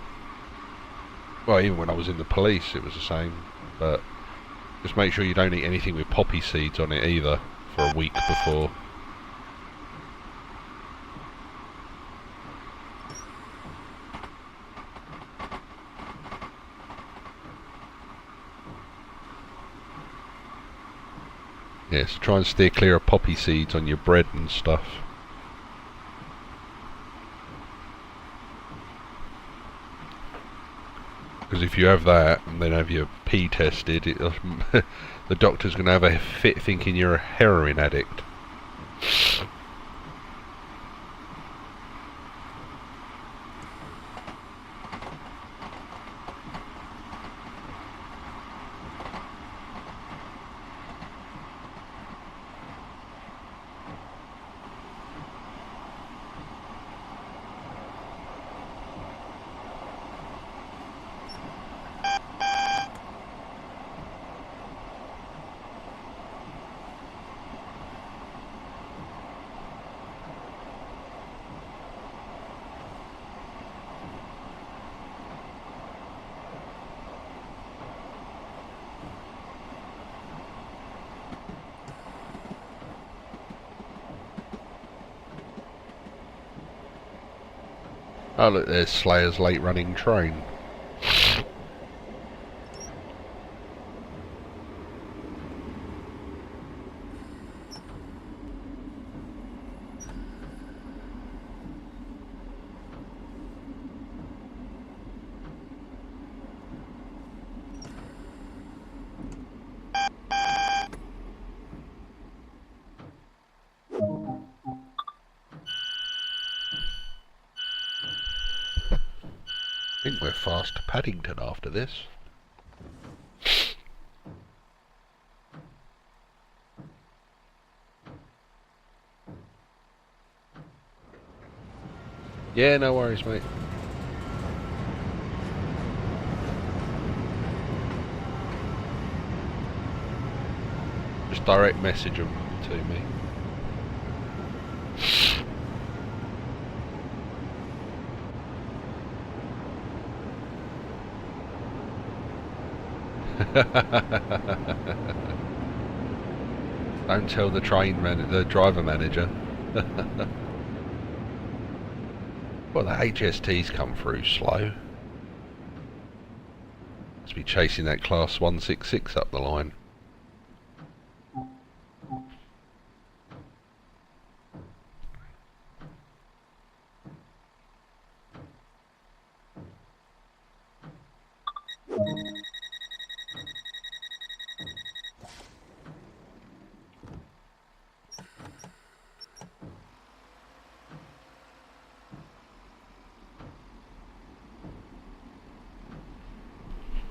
S1: well, even when I was in the police it was the same, but just make sure you don't eat anything with poppy seeds on it either for a week before. Yeah, so try and steer clear of poppy seeds on your bread and stuff. Because if you have that and then have your pee tested, the doctor's going to have a fit thinking you're a heroin addict. Oh look, there's Slayer's late running train. I think we're fast to Paddington after this. Yeah, no worries, mate. Just direct message them to me. Don't tell the the driver manager. Well, the HST's come through slow. Must be chasing that class 166 up the line.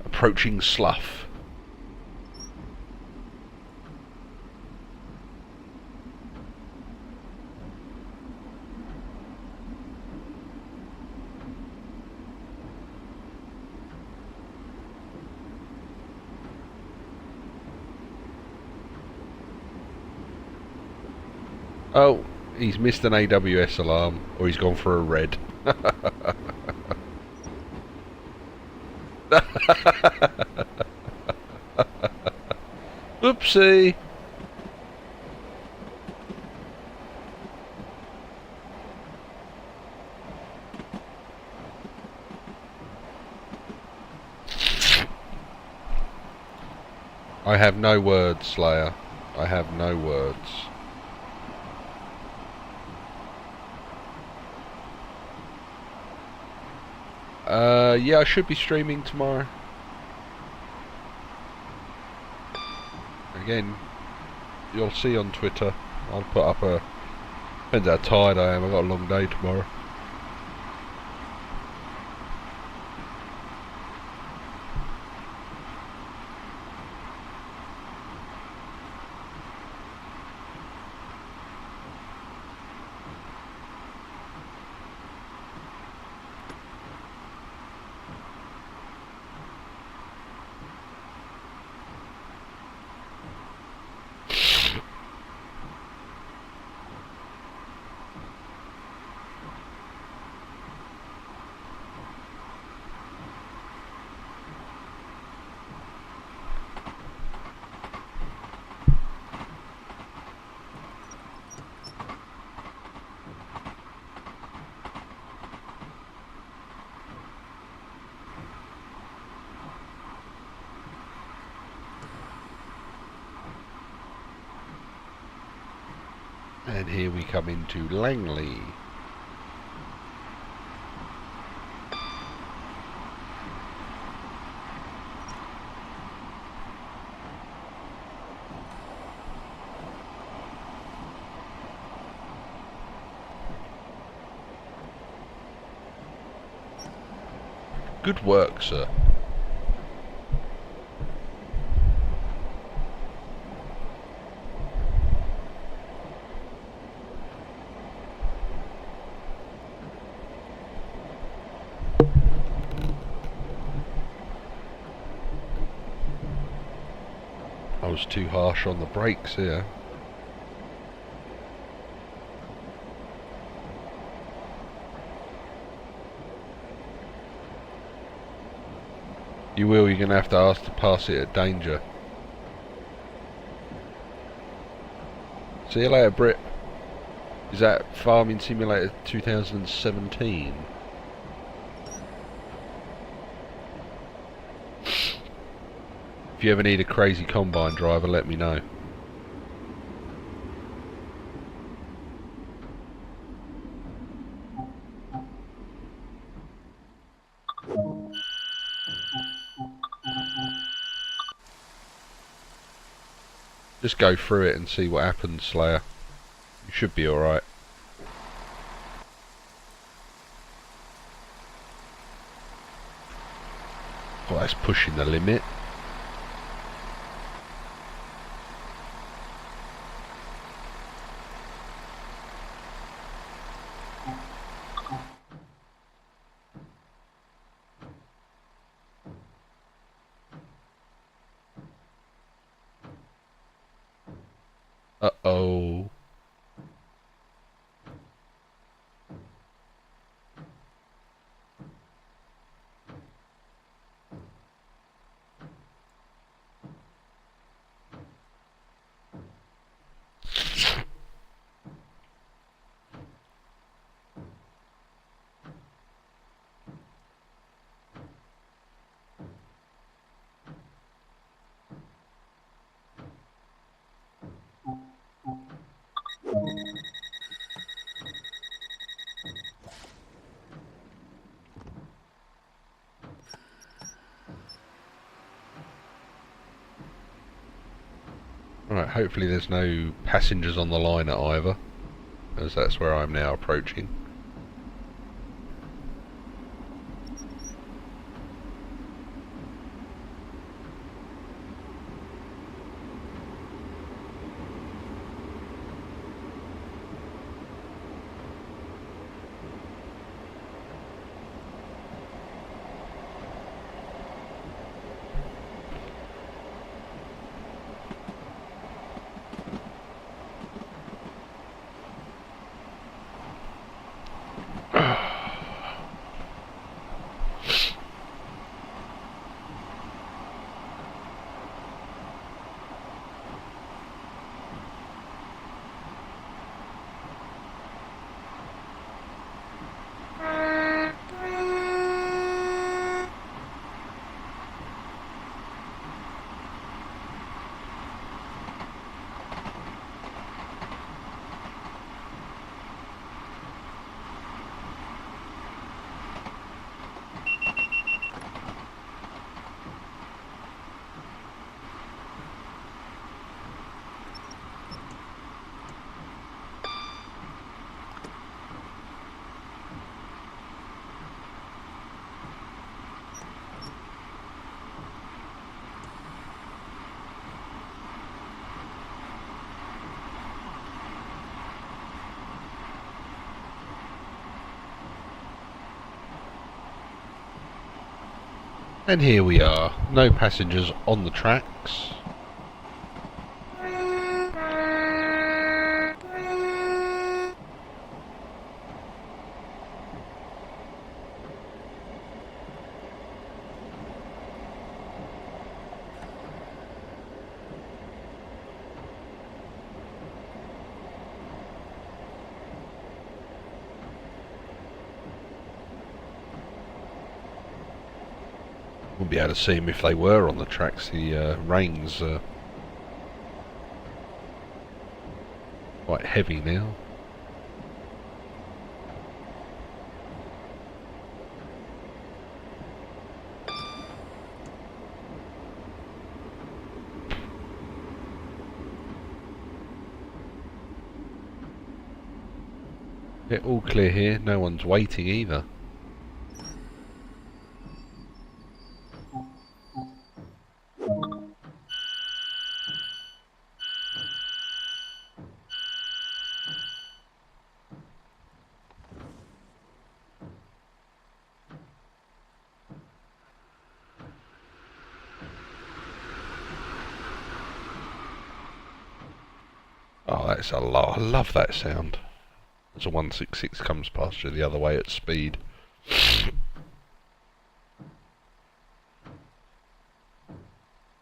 S1: Approaching Slough. Oh, he's missed an AWS alarm, or he's gone for a red. Oopsie! I have no words, Slayer. I have no words. Yeah, I should be streaming tomorrow. Again, you'll see on Twitter. I'll put up a... Depends how tired I am. I've got a long day tomorrow. And here we come into Langley. Good work, sir. I was too harsh on the brakes here. You will, you're going to have to ask to pass it at danger. See you later, Brit. Is that Farming Simulator 2017? If you ever need a crazy combine driver, let me know. Just go through it and see what happens, Slayer. You should be alright. Oh, that's pushing the limit. Uh-oh. Alright, hopefully there's no passengers on the line at either, as that's where I'm now approaching. And here we are, no passengers on the tracks. Wouldn't be able to see them if they were on the tracks. The rain's quite heavy now. Yeah, all clear here, no one's waiting either. Oh, that's a lot. I love that sound. As a 166 comes past you the other way at speed.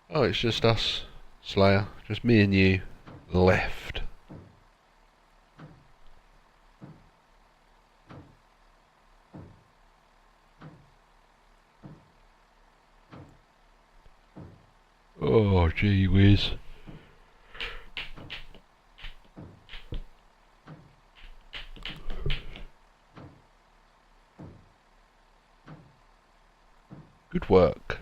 S1: Oh, it's just us, Slayer. Just me and you. Left. Oh, gee whiz. Good work.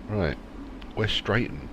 S1: Right, we're straightened.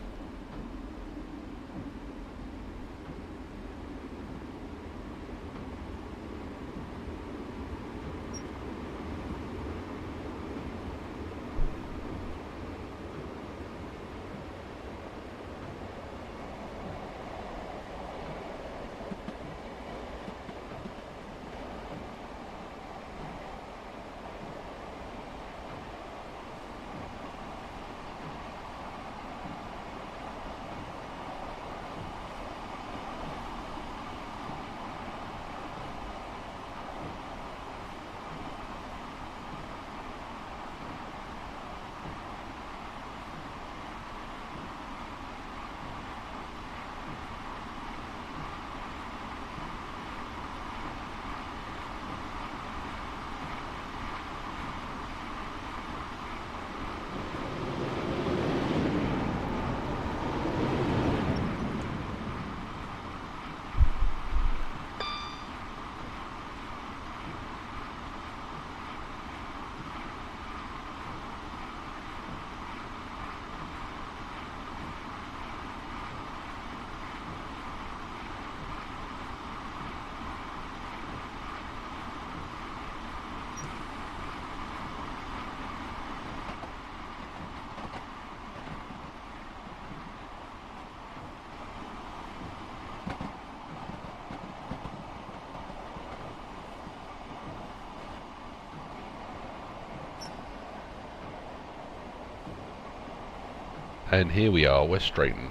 S1: And here we are, West Drayton.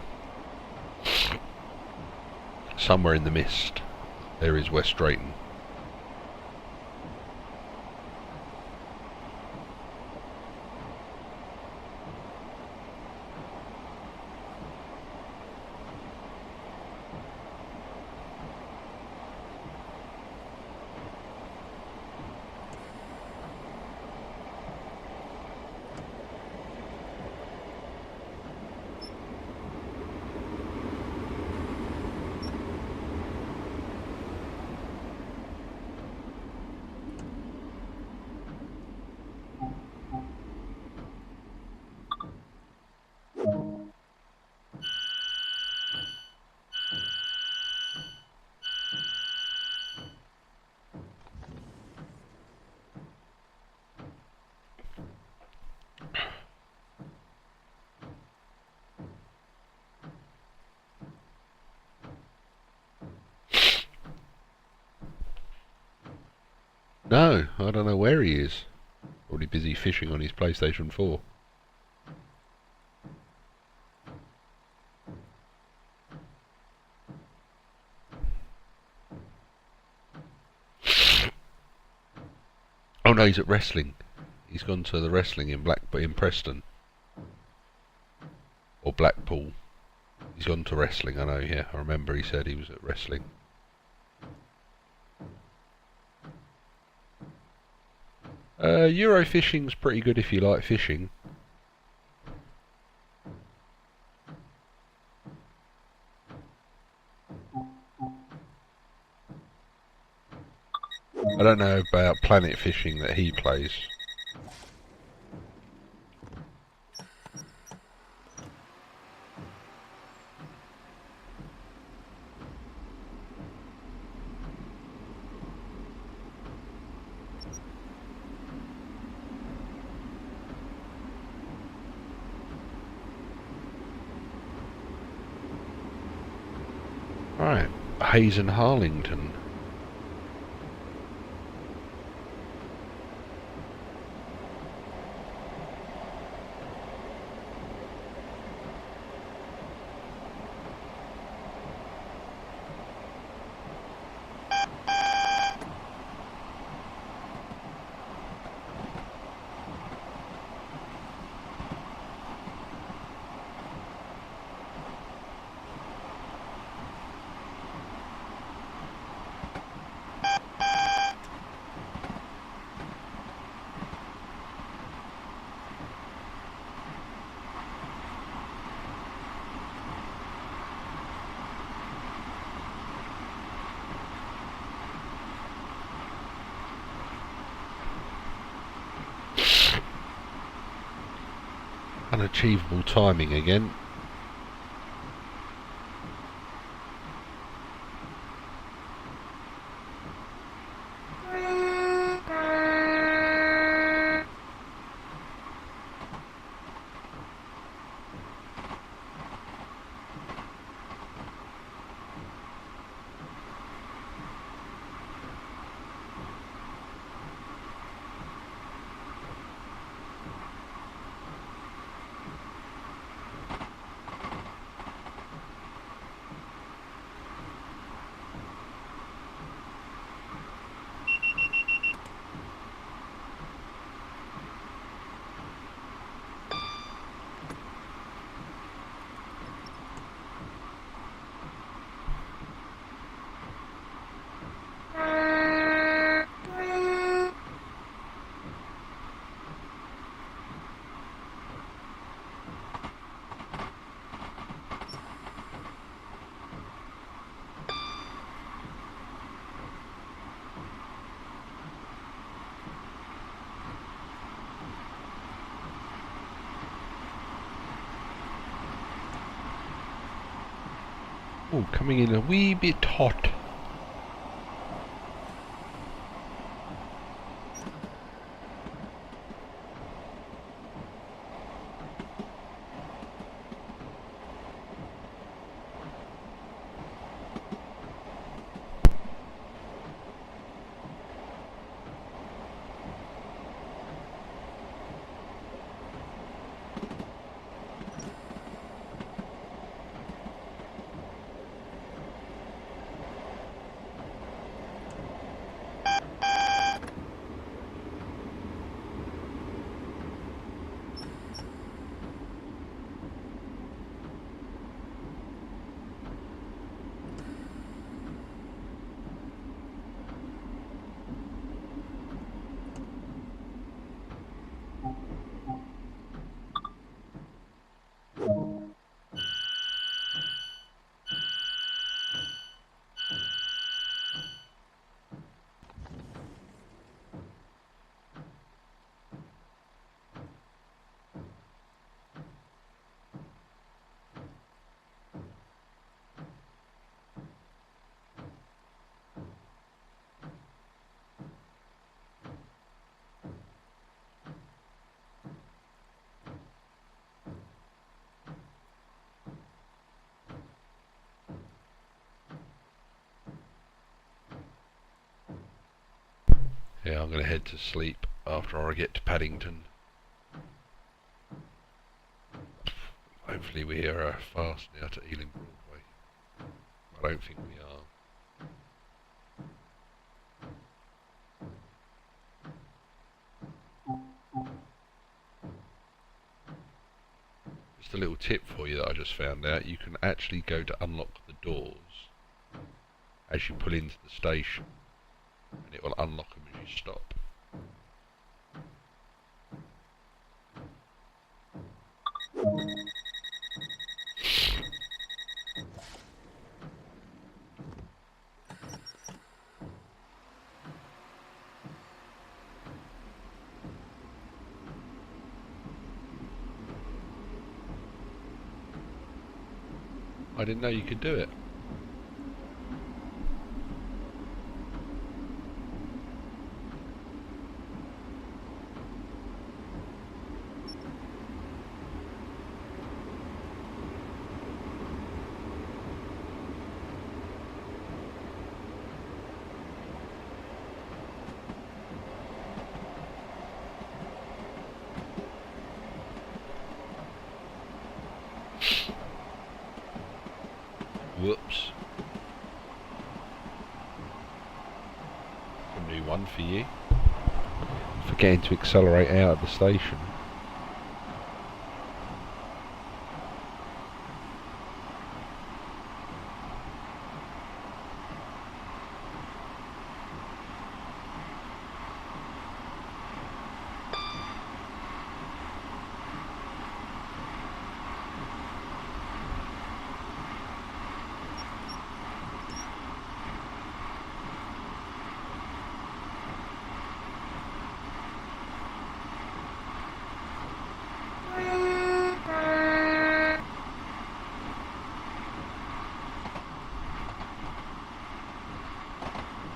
S1: Somewhere in the mist, there is West Drayton. No, I don't know where he is. Probably busy fishing on his PlayStation 4. Oh no, he's at wrestling. He's gone to the wrestling in Preston. Or Blackpool. He's gone to wrestling, I know, yeah. I remember he said he was at wrestling. Euro fishing's pretty good if you like fishing. I don't know about Planet Fishing that he plays. Right, Hayes and Harlington. Unachievable timing again. Oh, coming in a wee bit hot. I'm going to head to sleep after I get to Paddington. Hopefully we are fast now to Ealing Broadway. I don't think we are. Just a little tip for you that I just found out. You can actually go to unlock the doors as you pull into the station, and it will unlock them as you stop. I didn't know you could do it. Whoops. A new one for you. Forgetting to accelerate out of the station.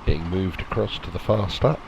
S1: Getting moved across to the fast up.